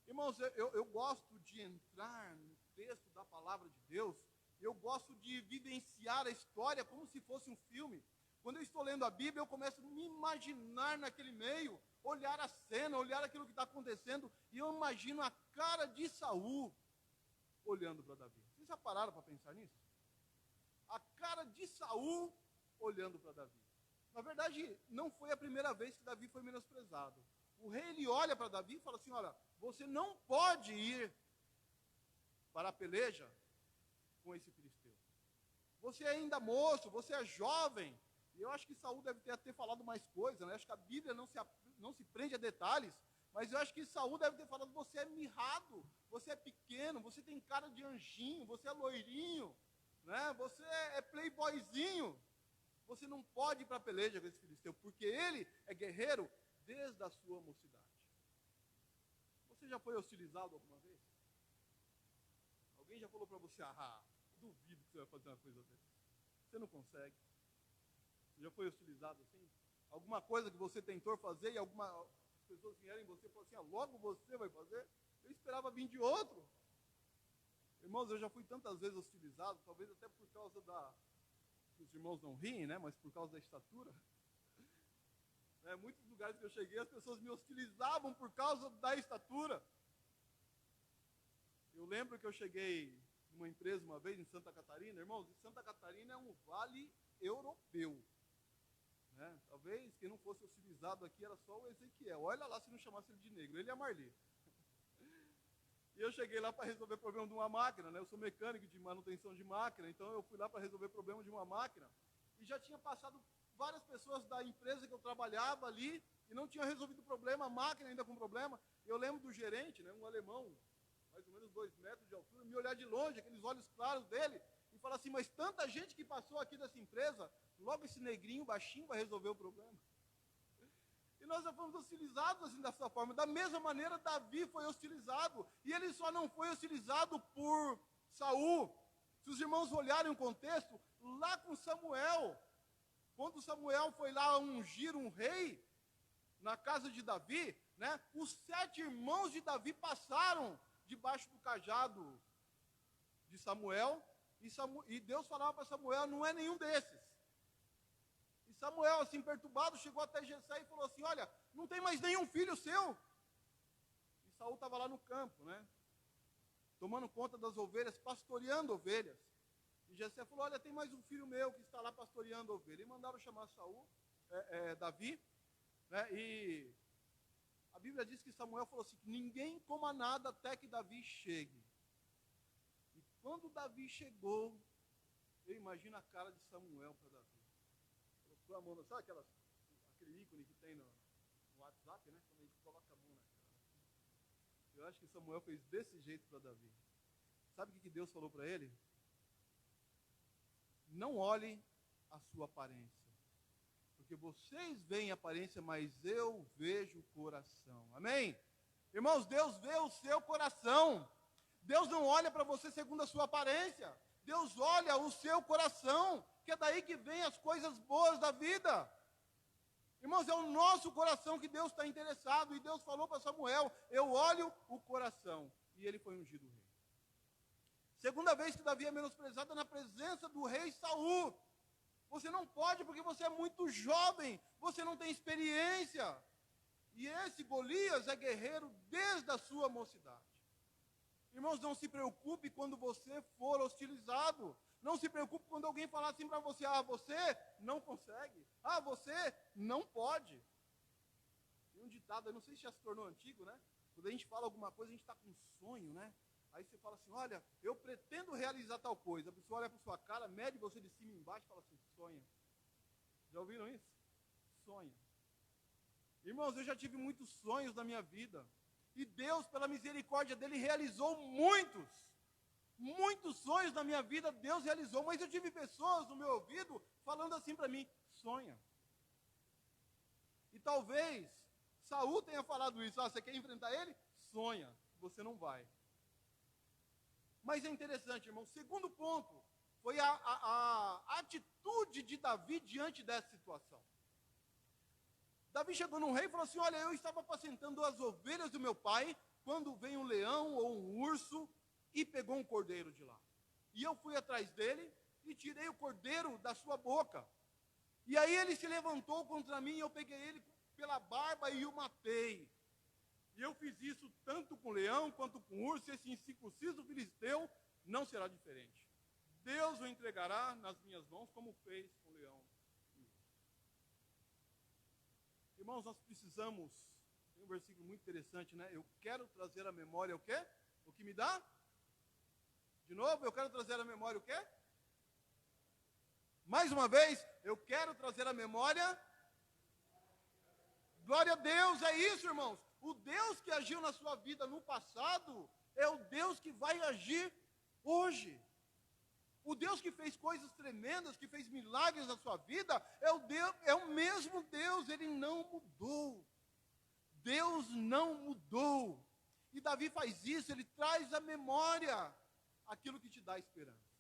Irmãos, eu gosto de entrar no texto da palavra de Deus, eu gosto de vivenciar a história como se fosse um filme. Quando eu estou lendo a Bíblia, eu começo a me imaginar naquele meio, olhar a cena, olhar aquilo que está acontecendo, e eu imagino a cara de Saul olhando para Davi. Vocês já pararam para pensar nisso? A cara de Saul olhando para Davi. Na verdade, não foi a primeira vez que Davi foi menosprezado. O rei, ele olha para Davi e fala assim, olha, você não pode ir para a peleja com esse filisteu. Você é ainda moço, você é jovem. E eu acho que Saul deve ter falado mais coisas, né? Acho que a Bíblia não se prende a detalhes, mas eu acho que Saul deve ter falado, você é mirrado, você é pequeno, você tem cara de anjinho, você é loirinho, né? Você é playboyzinho. Você não pode ir para a peleja com esse filisteu, porque ele é guerreiro desde a sua mocidade. Você já foi hostilizado alguma vez? Alguém já falou para você, duvido que você vai fazer uma coisa dessa. Você não consegue. Você já foi hostilizado assim? Alguma coisa que você tentou fazer e algumas pessoas vieram em você e falaram assim, logo você vai fazer? Eu esperava vir de outro. Irmãos, eu já fui tantas vezes hostilizado, talvez até por causa os irmãos não riem, né? Mas por causa da estatura. Muitos lugares que eu cheguei, as pessoas me hostilizavam por causa da estatura. Eu lembro que eu cheguei numa empresa uma vez em Santa Catarina. Irmãos, Santa Catarina é um vale europeu. Né? Talvez quem não fosse hostilizado aqui era só o Ezequiel. Olha lá se não chamasse ele de negro, ele e a Marli. E eu cheguei lá para resolver o problema de uma máquina, né? Eu sou mecânico de manutenção de máquina, então eu fui lá para resolver o problema de uma máquina. E já tinha passado várias pessoas da empresa que eu trabalhava ali e não tinham resolvido o problema, a máquina ainda com problema. Eu lembro do gerente, né, um alemão, mais ou menos 2 metros de altura, me olhar de longe, aqueles olhos claros dele, e falar assim, mas tanta gente que passou aqui dessa empresa, logo esse negrinho baixinho vai resolver o problema. E nós já fomos hostilizados assim dessa forma. Da mesma maneira, Davi foi hostilizado. E ele só não foi hostilizado por Saul. Se os irmãos olharem o contexto, lá com Samuel, quando Samuel foi lá ungir um rei na casa de Davi, né, os 7 irmãos de Davi passaram debaixo do cajado de Samuel, e Deus falava para Samuel, não é nenhum desses. E Samuel, assim, perturbado, chegou até Jessé e falou assim, olha, não tem mais nenhum filho seu. E Saul estava lá no campo, né? Tomando conta das ovelhas, pastoreando ovelhas. E Jessé falou, olha, tem mais um filho meu que está lá pastoreando ovelhas. E mandaram chamar Davi, né? E a Bíblia diz que Samuel falou assim, ninguém coma nada até que Davi chegue. E quando Davi chegou, eu imagino a cara de Samuel para Davi. Colocou a mão, sabe aquele ícone que tem no WhatsApp, né? Quando a gente coloca a mão na cara. Eu acho que Samuel fez desse jeito para Davi. Sabe o que Deus falou para ele? Não olhe a sua aparência. Porque vocês veem a aparência, mas eu vejo o coração. Amém? Irmãos, Deus vê o seu coração. Deus não olha para você segundo a sua aparência. Deus olha o seu coração, que é daí que vem as coisas boas da vida. Irmãos, é o nosso coração que Deus está interessado. E Deus falou para Samuel, eu olho o coração. E ele foi ungido rei. Segunda vez que Davi é menosprezado é na presença do rei Saul. Você não pode porque você é muito jovem, você não tem experiência. E esse Golias é guerreiro desde a sua mocidade. Irmãos, não se preocupe quando você for hostilizado. Não se preocupe quando alguém falar assim para você, você não consegue, você não pode. Tem um ditado, eu não sei se já se tornou antigo, né? Quando a gente fala alguma coisa, a gente está com um sonho, né? Aí você fala assim, olha, eu pretendo realizar tal coisa. A pessoa olha para sua cara, mede você de cima e embaixo e fala assim, sonha. Já ouviram isso? Sonha. Irmãos, eu já tive muitos sonhos na minha vida. E Deus, pela misericórdia dele, realizou muitos sonhos na minha vida, Deus realizou. Mas eu tive pessoas no meu ouvido falando assim para mim, sonha. E talvez Saul tenha falado isso, você quer enfrentar ele? Sonha, você não vai. Mas é interessante, irmão, o segundo ponto foi a atitude de Davi diante dessa situação. Davi chegou num rei e falou assim, olha, eu estava apacentando as ovelhas do meu pai, quando veio um leão ou um urso e pegou um cordeiro de lá. E eu fui atrás dele e tirei o cordeiro da sua boca. E aí ele se levantou contra mim e eu peguei ele pela barba e o matei. E eu fiz isso tanto com o leão quanto com o urso, esse incircunciso filisteu não será diferente. Deus o entregará nas minhas mãos, como fez com o leão. Irmãos, nós precisamos, tem um versículo muito interessante, né? Eu quero trazer à memória o quê? O que me dá? De novo, eu quero trazer à memória o quê? Mais uma vez, eu quero trazer à memória. Glória a Deus, é isso, irmãos. O Deus que agiu na sua vida no passado é o Deus que vai agir hoje. O Deus que fez coisas tremendas, que fez milagres na sua vida, é o mesmo Deus, ele não mudou. Deus não mudou. E Davi faz isso, ele traz à memória aquilo que te dá esperança.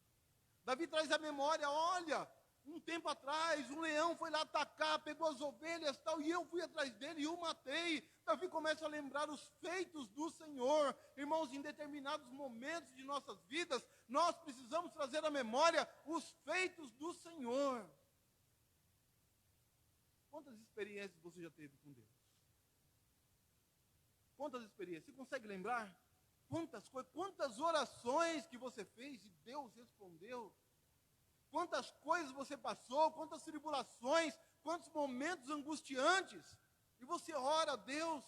Davi traz à memória, olha, um tempo atrás, um leão foi lá atacar, pegou as ovelhas e tal, e eu fui atrás dele e o matei. Davi começa a lembrar os feitos do Senhor. Irmãos, em determinados momentos de nossas vidas, nós precisamos trazer à memória os feitos do Senhor. Quantas experiências você já teve com Deus? Quantas experiências? Você consegue lembrar? Quantas orações que você fez e Deus respondeu? Quantas coisas você passou, quantas tribulações, quantos momentos angustiantes. E você ora a Deus.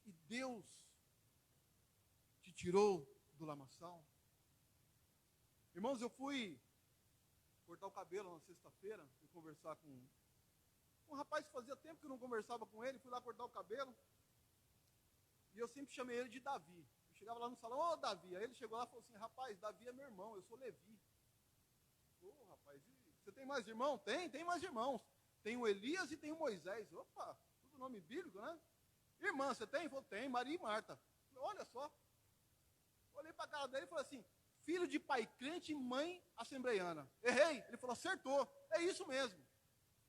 E Deus te tirou do lamaçal. Irmãos, eu fui cortar o cabelo na sexta-feira, fui conversar com um rapaz que fazia tempo que eu não conversava com ele, fui lá cortar o cabelo. E eu sempre chamei ele de Davi. Eu chegava lá no salão, ô Davi. Aí ele chegou lá e falou assim, rapaz, Davi é meu irmão, eu sou Levi. Rapaz, você tem mais irmão? Tem mais irmãos. Tem o Elias e tem o Moisés. Opa, tudo nome bíblico, né? Irmã, você tem? Falei, tem, Maria e Marta. Falei, olha só. Olhei para a cara dele e falei assim, filho de pai crente e mãe assembleiana. Errei. Ele falou, acertou. É isso mesmo.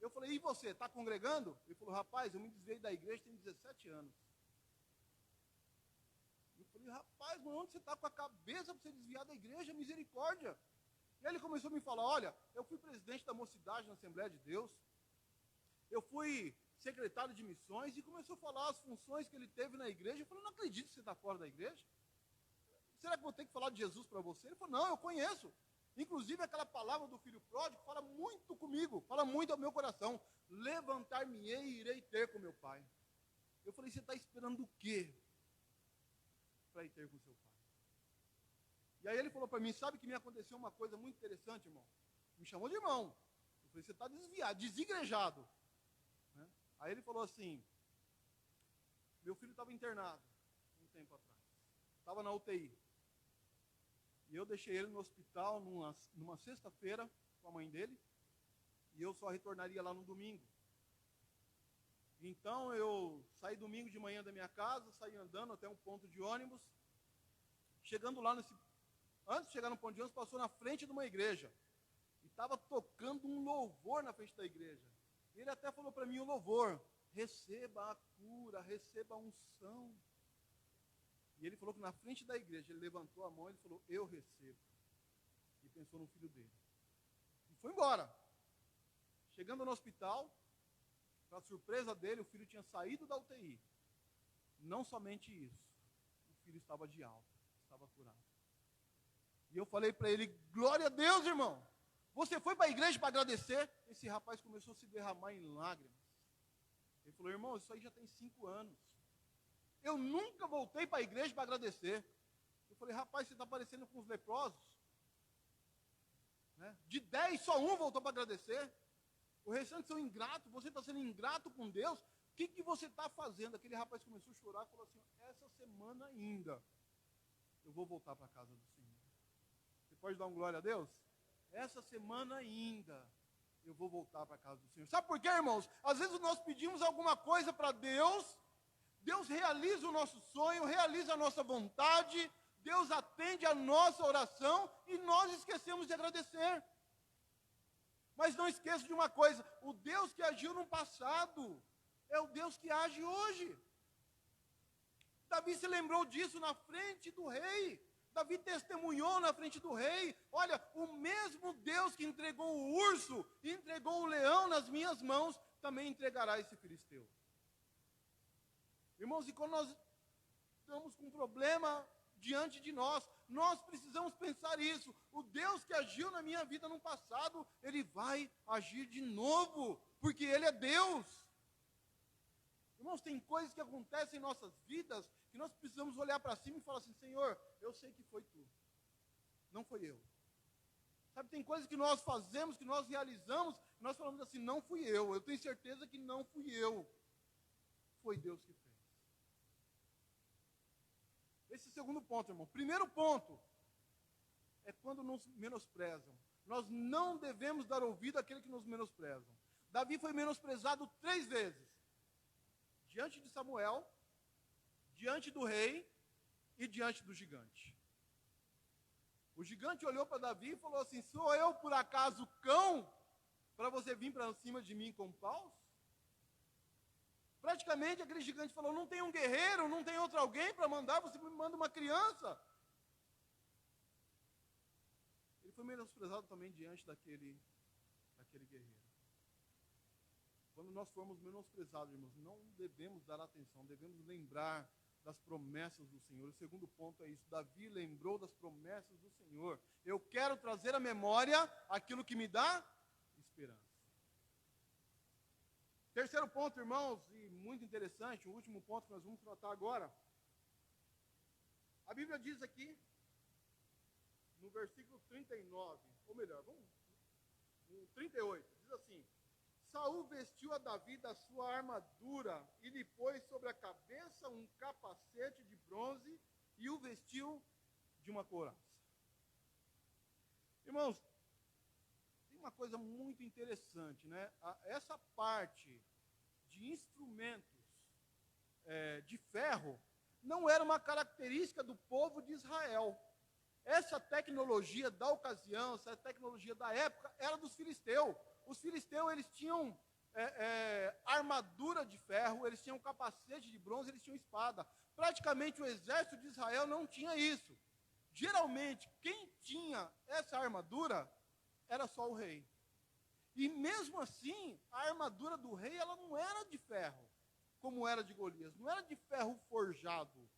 Eu falei, e você, está congregando? Ele falou, rapaz, eu me desviei da igreja tem 17 anos. Eu falei, rapaz, mano, onde você está com a cabeça para você desviar da igreja? Misericórdia. E aí ele começou a me falar, olha, eu fui presidente da mocidade na Assembleia de Deus, eu fui secretário de missões, e começou a falar as funções que ele teve na igreja. Eu falei, não acredito que você está fora da igreja. Será que eu vou ter que falar de Jesus para você? Ele falou, não, eu conheço. Inclusive aquela palavra do filho pródigo fala muito comigo, fala muito ao meu coração. Levantar-me-ei e irei ter com meu pai. Eu falei, você está esperando o quê para ir ter com seu pai? E aí ele falou para mim, sabe que me aconteceu uma coisa muito interessante, irmão? Me chamou de irmão. Eu falei, você está desviado, desigrejado. Né? Aí ele falou assim, meu filho estava internado um tempo atrás. Estava na UTI. E eu deixei ele no hospital numa sexta-feira com a mãe dele. E eu só retornaria lá no domingo. Então eu saí domingo de manhã da minha casa, saí andando até um ponto de ônibus. Chegando lá antes de chegar no ponto de ônibus, passou na frente de uma igreja. E estava tocando um louvor na frente da igreja. E ele até falou para mim o louvor, receba a cura, receba a unção. E ele falou que na frente da igreja, ele levantou a mão e ele falou, eu recebo. E pensou no filho dele. E foi embora. Chegando no hospital, para surpresa dele, o filho tinha saído da UTI. Não somente isso, o filho estava de alta, estava curado. E eu falei para ele, glória a Deus, irmão. Você foi para a igreja para agradecer? Esse rapaz começou a se derramar em lágrimas. Ele falou, irmão, isso aí já tem 5 anos. Eu nunca voltei para a igreja para agradecer. Eu falei, rapaz, você está parecendo com os leprosos. Né? De 10, só um voltou para agradecer. O restante são ingratos, você está sendo ingrato com Deus. O que você está fazendo? Aquele rapaz começou a chorar e falou assim, essa semana ainda eu vou voltar para a casa do Senhor. Você pode dar um glória a Deus? Essa semana ainda eu vou voltar para a casa do Senhor. Sabe por quê, irmãos? Às vezes nós pedimos alguma coisa para Deus, Deus realiza o nosso sonho, realiza a nossa vontade, Deus atende a nossa oração e nós esquecemos de agradecer. Mas não esqueça de uma coisa, o Deus que agiu no passado é o Deus que age hoje. Davi se lembrou disso na frente do rei. Davi testemunhou na frente do rei, olha, o mesmo Deus que entregou o urso, entregou o leão nas minhas mãos, também entregará esse filisteu. Irmãos, e quando nós estamos com um problema diante de nós precisamos pensar isso. O Deus que agiu na minha vida no passado, Ele vai agir de novo, porque Ele é Deus. Irmãos, tem coisas que acontecem em nossas vidas, que nós precisamos olhar para cima e falar assim, Senhor, eu sei que foi Tu, não foi eu. Sabe, tem coisas que nós fazemos, que nós realizamos, e nós falamos assim, não fui eu tenho certeza que não fui eu, foi Deus que fez. Esse é o segundo ponto, irmão. Primeiro ponto é quando nos menosprezam. Nós não devemos dar ouvido àquele que nos menosprezam. Davi foi menosprezado 3 vezes. Diante de Samuel, diante do rei e diante do gigante. O gigante olhou para Davi e falou assim, sou eu por acaso cão para você vir para cima de mim com paus? Praticamente aquele gigante falou, não tem um guerreiro, não tem outro alguém para mandar, você me manda uma criança. Ele foi menosprezado também diante daquele guerreiro. Quando nós formos menosprezados, irmãos, não devemos dar atenção, devemos lembrar das promessas do Senhor. O segundo ponto é isso, Davi lembrou das promessas do Senhor. Eu quero trazer à memória aquilo que me dá esperança. Terceiro ponto, irmãos, e muito interessante, o último ponto que nós vamos tratar agora. A Bíblia diz aqui, no versículo 39, ou melhor, no 38, diz assim, Saul vestiu a Davi da sua armadura e lhe pôs sobre a cabeça um capacete de bronze e o vestiu de uma couraça. Irmãos, tem uma coisa muito interessante, né? Essa parte de instrumentos de ferro não era uma característica do povo de Israel. Essa tecnologia da ocasião, essa tecnologia da época, era dos filisteus. Os filisteus, eles tinham armadura de ferro, eles tinham capacete de bronze, eles tinham espada. praticamente o exército de Israel não tinha isso. Geralmente, quem tinha essa armadura era só o rei. E mesmo assim, a armadura do rei, ela não era de ferro, como era de Golias, não era de ferro forjado.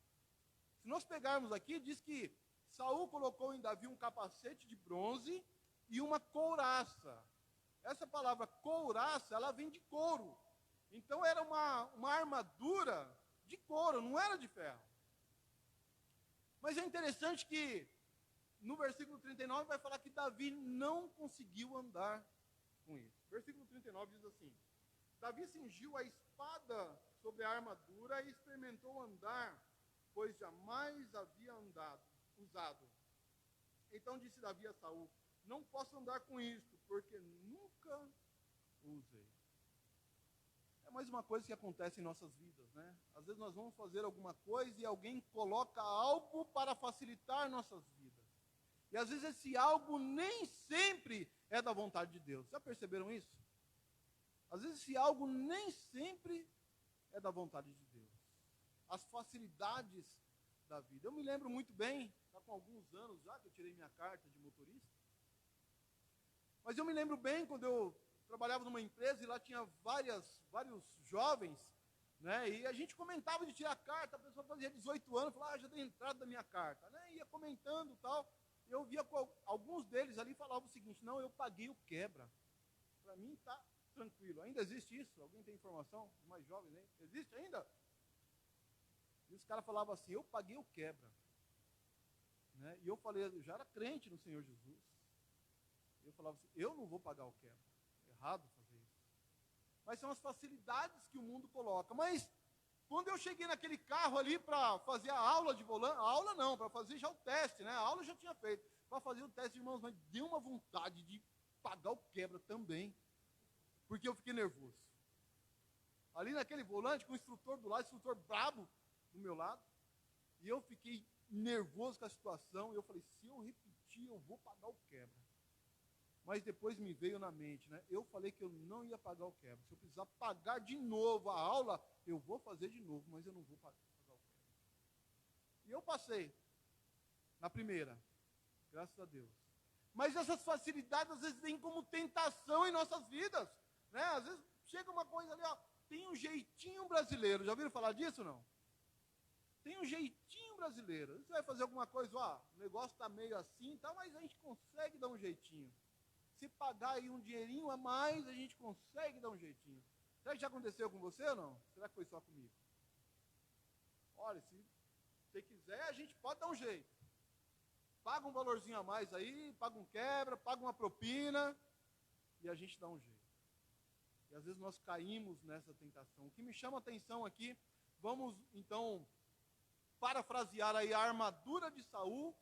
Se nós pegarmos aqui, diz que Saul colocou em Davi um capacete de bronze e uma couraça. Essa palavra couraça, ela vem de couro. Então era uma armadura de couro, não era de ferro. Mas é interessante que no versículo 39 vai falar que Davi não conseguiu andar com isso. Versículo 39 diz assim: Davi cingiu a espada sobre a armadura e experimentou andar, pois jamais havia usado. Então disse Davi a Saul: não posso andar com isto, porque nunca o usei. É mais uma coisa que acontece em nossas vidas, né? Às vezes nós vamos fazer alguma coisa e alguém coloca algo para facilitar nossas vidas. E às vezes esse algo nem sempre é da vontade de Deus. Já perceberam isso? Às vezes esse algo nem sempre é da vontade de Deus. As facilidades da vida. Eu me lembro muito bem, está com alguns anos já que eu tirei minha carta de motorista. Mas eu me lembro bem quando eu trabalhava numa empresa e lá tinha vários jovens, né? E a gente comentava de tirar a carta, a pessoa fazia 18 anos, falava, já dei entrada da minha carta, né? Ia comentando e tal. Eu via alguns deles ali falavam o seguinte: não, eu paguei o quebra. Para mim está tranquilo. Ainda existe isso? Alguém tem informação? Os mais jovens, hein? Existe ainda? E os caras falavam assim: eu paguei o quebra. Né? E eu falei, eu já era crente no Senhor Jesus. Eu falava assim: eu não vou pagar o quebra. Errado fazer isso. Mas são as facilidades que o mundo coloca. Mas quando eu cheguei naquele carro ali para fazer a aula de volante, a aula não, para fazer já o teste, né? A aula eu já tinha feito. Para fazer o teste, irmãos, mas deu uma vontade de pagar o quebra também, porque eu fiquei nervoso. Ali naquele volante, com o instrutor do lado, o instrutor brabo do meu lado, e eu fiquei nervoso com a situação, e eu falei, se eu repetir, eu vou pagar o quebra. Mas depois me veio na mente, né? Eu falei que eu não ia pagar o quebra. Se eu precisar pagar de novo a aula, eu vou fazer de novo, mas eu não vou pagar o quebra. E eu passei na primeira, graças a Deus. Mas essas facilidades às vezes vêm como tentação em nossas vidas, né? Às vezes chega uma coisa ali, ó, tem um jeitinho brasileiro. Já ouviram falar disso, não? Tem um jeitinho brasileiro. Você vai fazer alguma coisa, ó, o negócio está meio assim, tá, mas a gente consegue dar um jeitinho. Se pagar aí um dinheirinho a mais, a gente consegue dar um jeitinho. Será que já aconteceu com você ou não? Será que foi só comigo? Olha, se você quiser, a gente pode dar um jeito. Paga um valorzinho a mais aí, paga um quebra, paga uma propina, e a gente dá um jeito. E às vezes nós caímos nessa tentação. O que me chama a atenção aqui, vamos então parafrasear aí a armadura de Saul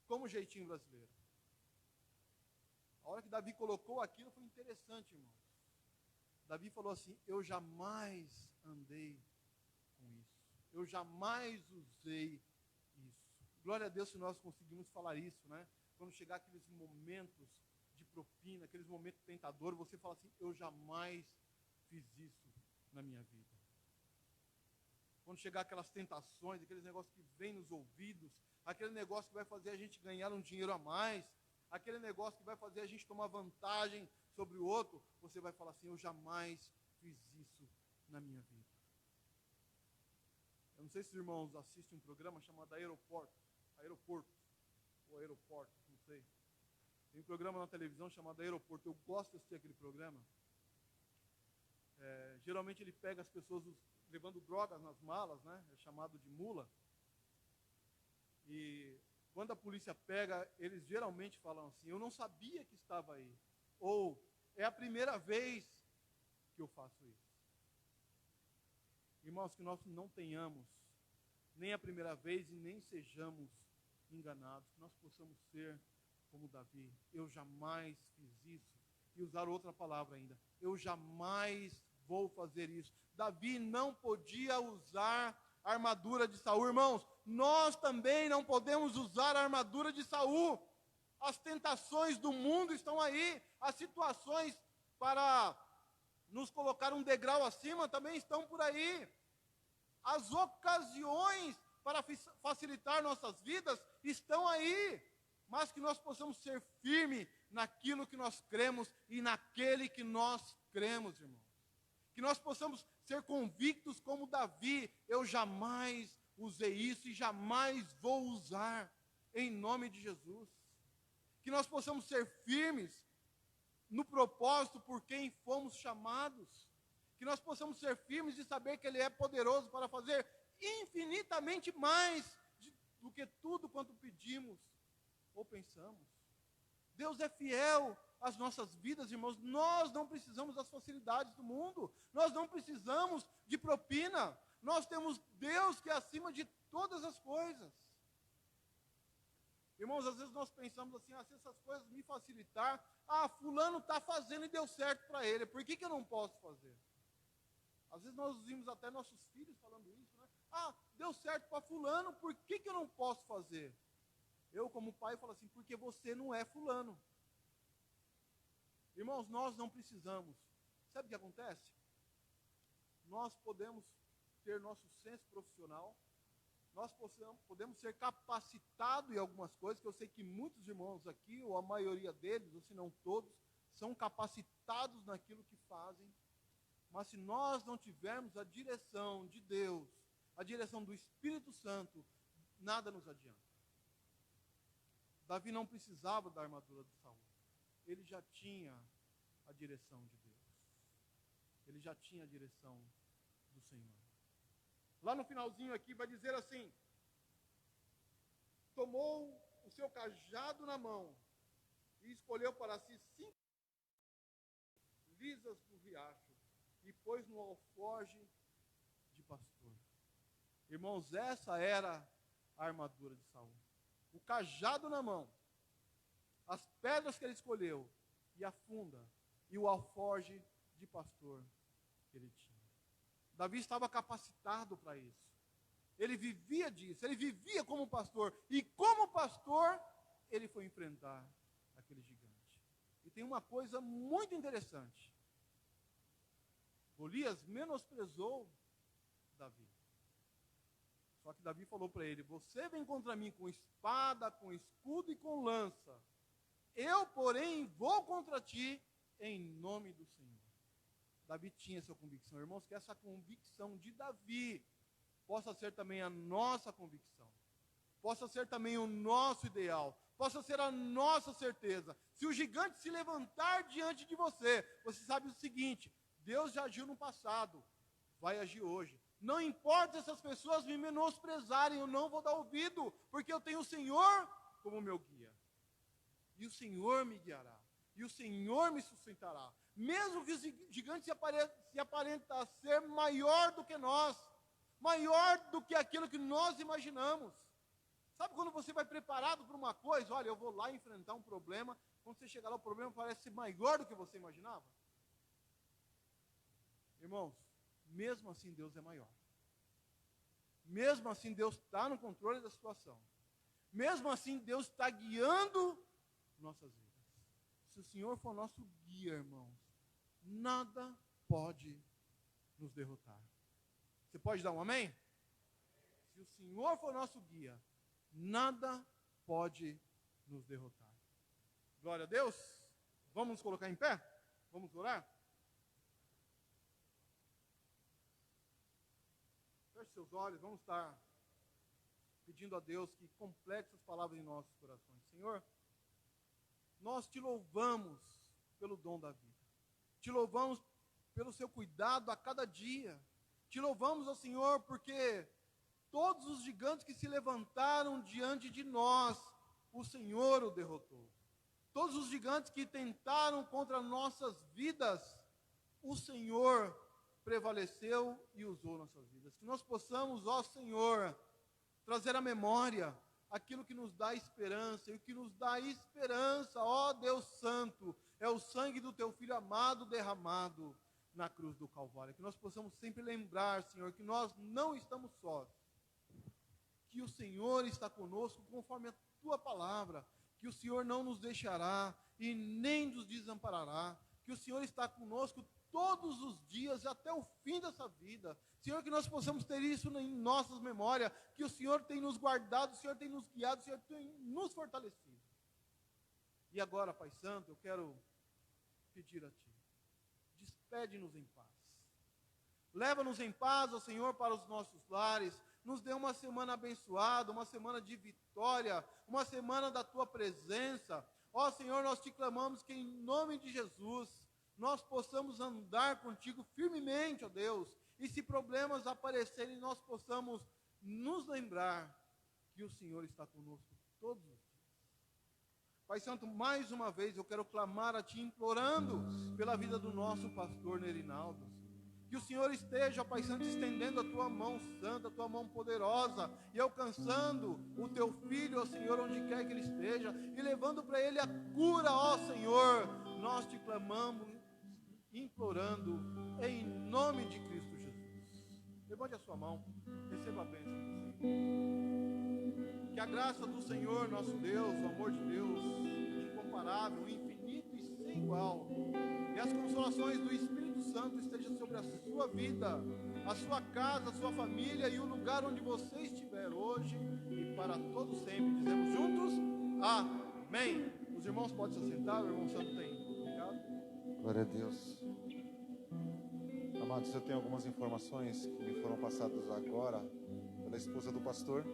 como jeitinho brasileiro. A hora que Davi colocou aquilo foi interessante, irmãos. Davi falou assim: eu jamais andei com isso. Eu jamais usei isso. Glória a Deus se nós conseguimos falar isso, né? Quando chegar aqueles momentos de propina, aqueles momentos tentadores, você fala assim: eu jamais fiz isso na minha vida. Quando chegar aquelas tentações, aqueles negócios que vêm nos ouvidos, aquele negócio que vai fazer a gente ganhar um dinheiro a mais, aquele negócio que vai fazer a gente tomar vantagem sobre o outro, você vai falar assim: eu jamais fiz isso na minha vida. Eu não sei se os irmãos assistem um programa chamado Aeroporto, ou Aeroporto, não sei. Tem um programa na televisão chamado Aeroporto. Eu gosto de assistir aquele programa. Geralmente ele pega as pessoas levando drogas nas malas, né? É chamado de mula. E quando a polícia pega, eles geralmente falam assim: eu não sabia que estava aí. Ou, é a primeira vez que eu faço isso. Irmãos, que nós não tenhamos nem a primeira vez e nem sejamos enganados. Que nós possamos ser como Davi. Eu jamais fiz isso. E usar outra palavra ainda. Eu jamais vou fazer isso. Davi não podia usar a armadura de Saul. Irmãos, nós também não podemos usar a armadura de Saul. As tentações do mundo estão aí. As situações para nos colocar um degrau acima também estão por aí. As ocasiões para facilitar nossas vidas estão aí, mas que nós possamos ser firmes naquilo que nós cremos e naquele que nós cremos, irmãos. Que nós possamos ser convictos como Davi, eu jamais usei isso e jamais vou usar, em nome de Jesus. Que nós possamos ser firmes no propósito por quem fomos chamados. Que nós possamos ser firmes e saber que Ele é poderoso para fazer infinitamente mais do que tudo quanto pedimos ou pensamos. Deus é fiel às nossas vidas, irmãos. Nós não precisamos das facilidades do mundo. Nós não precisamos de propina. Nós temos Deus que é acima de todas as coisas. Irmãos, às vezes nós pensamos assim, se essas coisas me facilitar, fulano está fazendo e deu certo para ele, por que eu não posso fazer? Às vezes nós ouvimos até nossos filhos falando isso, né? Deu certo para fulano, por que eu não posso fazer? Eu, como pai, falo assim, porque você não é fulano. Irmãos, nós não precisamos. Sabe o que acontece? Nós podemos ter nosso senso profissional, nós podemos ser capacitados em algumas coisas, que eu sei que muitos irmãos aqui, ou a maioria deles, ou se não todos, são capacitados naquilo que fazem, mas se nós não tivermos a direção de Deus, a direção do Espírito Santo, nada nos adianta. Davi não precisava da armadura de Saul. Ele já tinha a direção de Deus. Ele já tinha a direção do Senhor. Lá no finalzinho aqui vai dizer assim: tomou o seu cajado na mão e escolheu para si 5 lisas do riacho e pôs no alforje de pastor. Irmãos, essa era a armadura de Saul. O cajado na mão, as pedras que ele escolheu, e a funda, e o alforje de pastor que ele tinha. Davi estava capacitado para isso. Ele vivia disso, ele vivia como pastor, e como pastor, ele foi enfrentar aquele gigante. E tem uma coisa muito interessante. Golias menosprezou Davi. Só que Davi falou para ele: você vem contra mim com espada, com escudo e com lança. Eu, porém, vou contra ti em nome do Senhor. Davi tinha essa convicção. Irmãos, que essa convicção de Davi possa ser também a nossa convicção. Possa ser também o nosso ideal. Possa ser a nossa certeza. Se o gigante se levantar diante de você, você sabe o seguinte: Deus já agiu no passado, vai agir hoje. Não importa se essas pessoas me menosprezarem, eu não vou dar ouvido, porque eu tenho o Senhor como meu guia. E o Senhor me guiará. E o Senhor me sustentará. Mesmo que o gigante se aparenta ser maior do que nós, maior do que aquilo que nós imaginamos. Sabe quando você vai preparado para uma coisa? Olha, eu vou lá enfrentar um problema. Quando você chegar lá, o problema parece ser maior do que você imaginava. Irmãos, mesmo assim Deus é maior. Mesmo assim Deus está no controle da situação. Mesmo assim Deus está guiando nossas vidas. Se o Senhor for nosso guia, irmãos, nada pode nos derrotar. Você pode dar um amém? Se o Senhor for nosso guia, nada pode nos derrotar. Glória a Deus. Vamos nos colocar em pé? Vamos orar? Feche seus olhos, vamos estar pedindo a Deus que complete essas palavras em nossos corações. Senhor, nós te louvamos pelo dom da vida. Te louvamos pelo seu cuidado a cada dia. Te louvamos, ó Senhor, porque todos os gigantes que se levantaram diante de nós, o Senhor o derrotou. Todos os gigantes que tentaram contra nossas vidas, o Senhor prevaleceu e usou nossas vidas. Que nós possamos, ó Senhor, trazer à memória aquilo que nos dá esperança. E o que nos dá esperança, ó Deus Santo, é o sangue do Teu Filho amado derramado na cruz do Calvário. Que nós possamos sempre lembrar, Senhor, que nós não estamos sós. Que o Senhor está conosco conforme a Tua palavra. Que o Senhor não nos deixará e nem nos desamparará. Que o Senhor está conosco todos os dias até o fim dessa vida. Senhor, que nós possamos ter isso em nossas memórias, que o Senhor tem nos guardado, o Senhor tem nos guiado, o Senhor tem nos fortalecido. E agora, Pai Santo, eu quero pedir a Ti, despede-nos em paz. Leva-nos em paz, ó Senhor, para os nossos lares. Nos dê uma semana abençoada, uma semana de vitória, uma semana da Tua presença. Ó Senhor, nós Te clamamos que em nome de Jesus, nós possamos andar contigo firmemente, ó Deus. E se problemas aparecerem, nós possamos nos lembrar que o Senhor está conosco todos os dias. Pai Santo, mais uma vez eu quero clamar a Ti, implorando pela vida do nosso pastor Nerinaldo. Que o Senhor esteja, Pai Santo, estendendo a Tua mão santa, a Tua mão poderosa, e alcançando o Teu filho, ó Senhor, onde quer que ele esteja, e levando para ele a cura, ó Senhor. Nós Te clamamos, implorando, em nome de Cristo Jesus. Levante a sua mão, receba a bênção do Senhor. Que a graça do Senhor, nosso Deus, o amor de Deus, incomparável, infinito e sem igual, e as consolações do Espírito Santo estejam sobre a sua vida, a sua casa, a sua família e o lugar onde você estiver hoje e para todos sempre. Dizemos juntos, amém. Os irmãos podem se assentar, o irmão Santo tem recado. Glória a Deus. Amados, eu tenho algumas informações que me foram passadas agora pela esposa do pastor.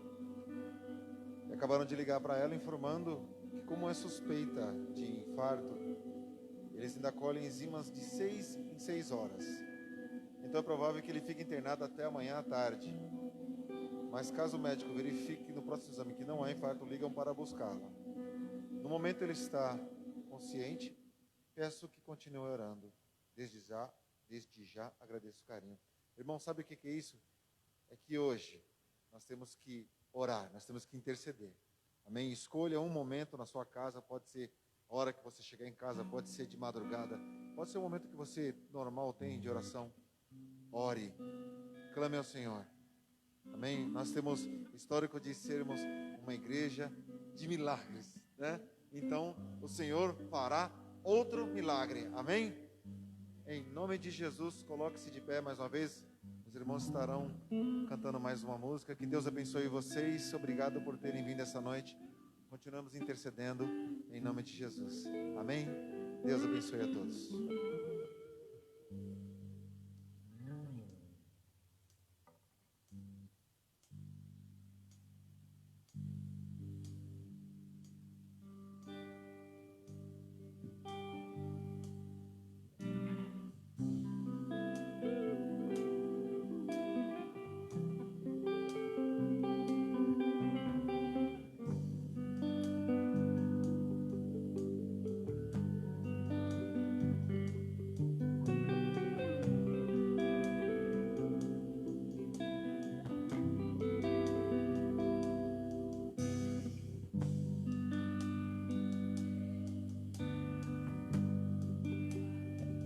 E acabaram de ligar para ela informando que, como é suspeita de infarto, eles ainda colhem enzimas de 6 em 6 horas. Então é provável que ele fique internado até amanhã à tarde. Mas caso o médico verifique no próximo exame que não há infarto, ligam para buscá-lo. No momento ele está consciente. Peço que continue orando. Desde já agradeço o carinho. Irmão, sabe o que é isso? É que hoje nós temos que orar, nós temos que interceder. Amém? Escolha um momento na sua casa, pode ser a hora que você chegar em casa, pode ser de madrugada, pode ser um momento que você normal tem de oração. Ore, clame ao Senhor. Amém? Nós temos histórico de sermos uma igreja de milagres, né? Então o Senhor fará outro milagre. Amém? Em nome de Jesus, coloque-se de pé mais uma vez. Os irmãos estarão cantando mais uma música. Que Deus abençoe vocês. Obrigado por terem vindo essa noite. Continuamos intercedendo em nome de Jesus. Amém? Deus abençoe a todos.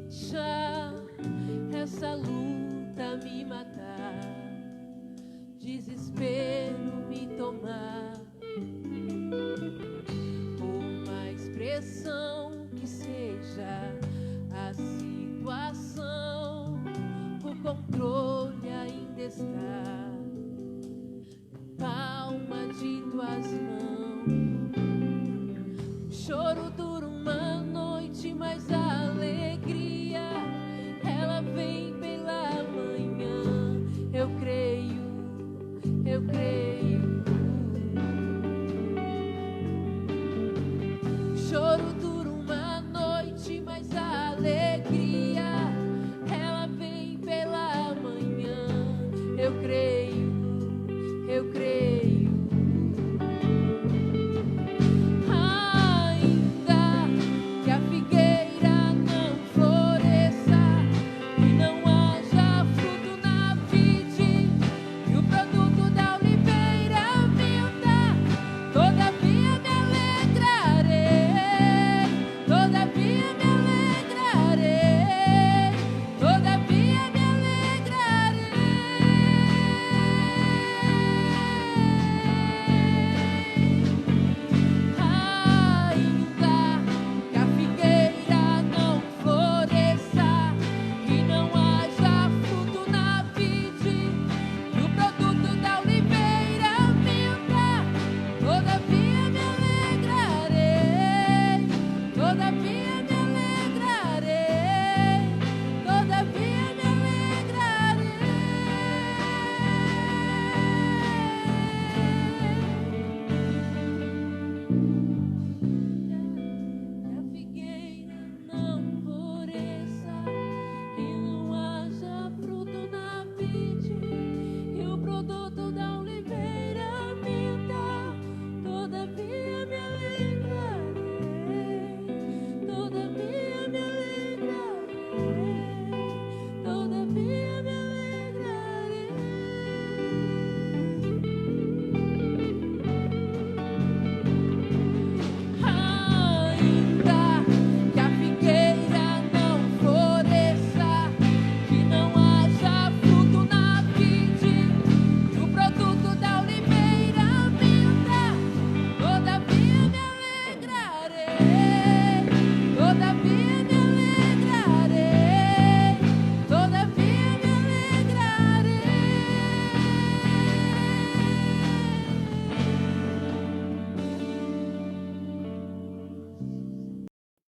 Deixa essa luta me matar, desespero me tomar. Uma expressão que seja a situação, o controle ainda está. Palma de tuas mãos.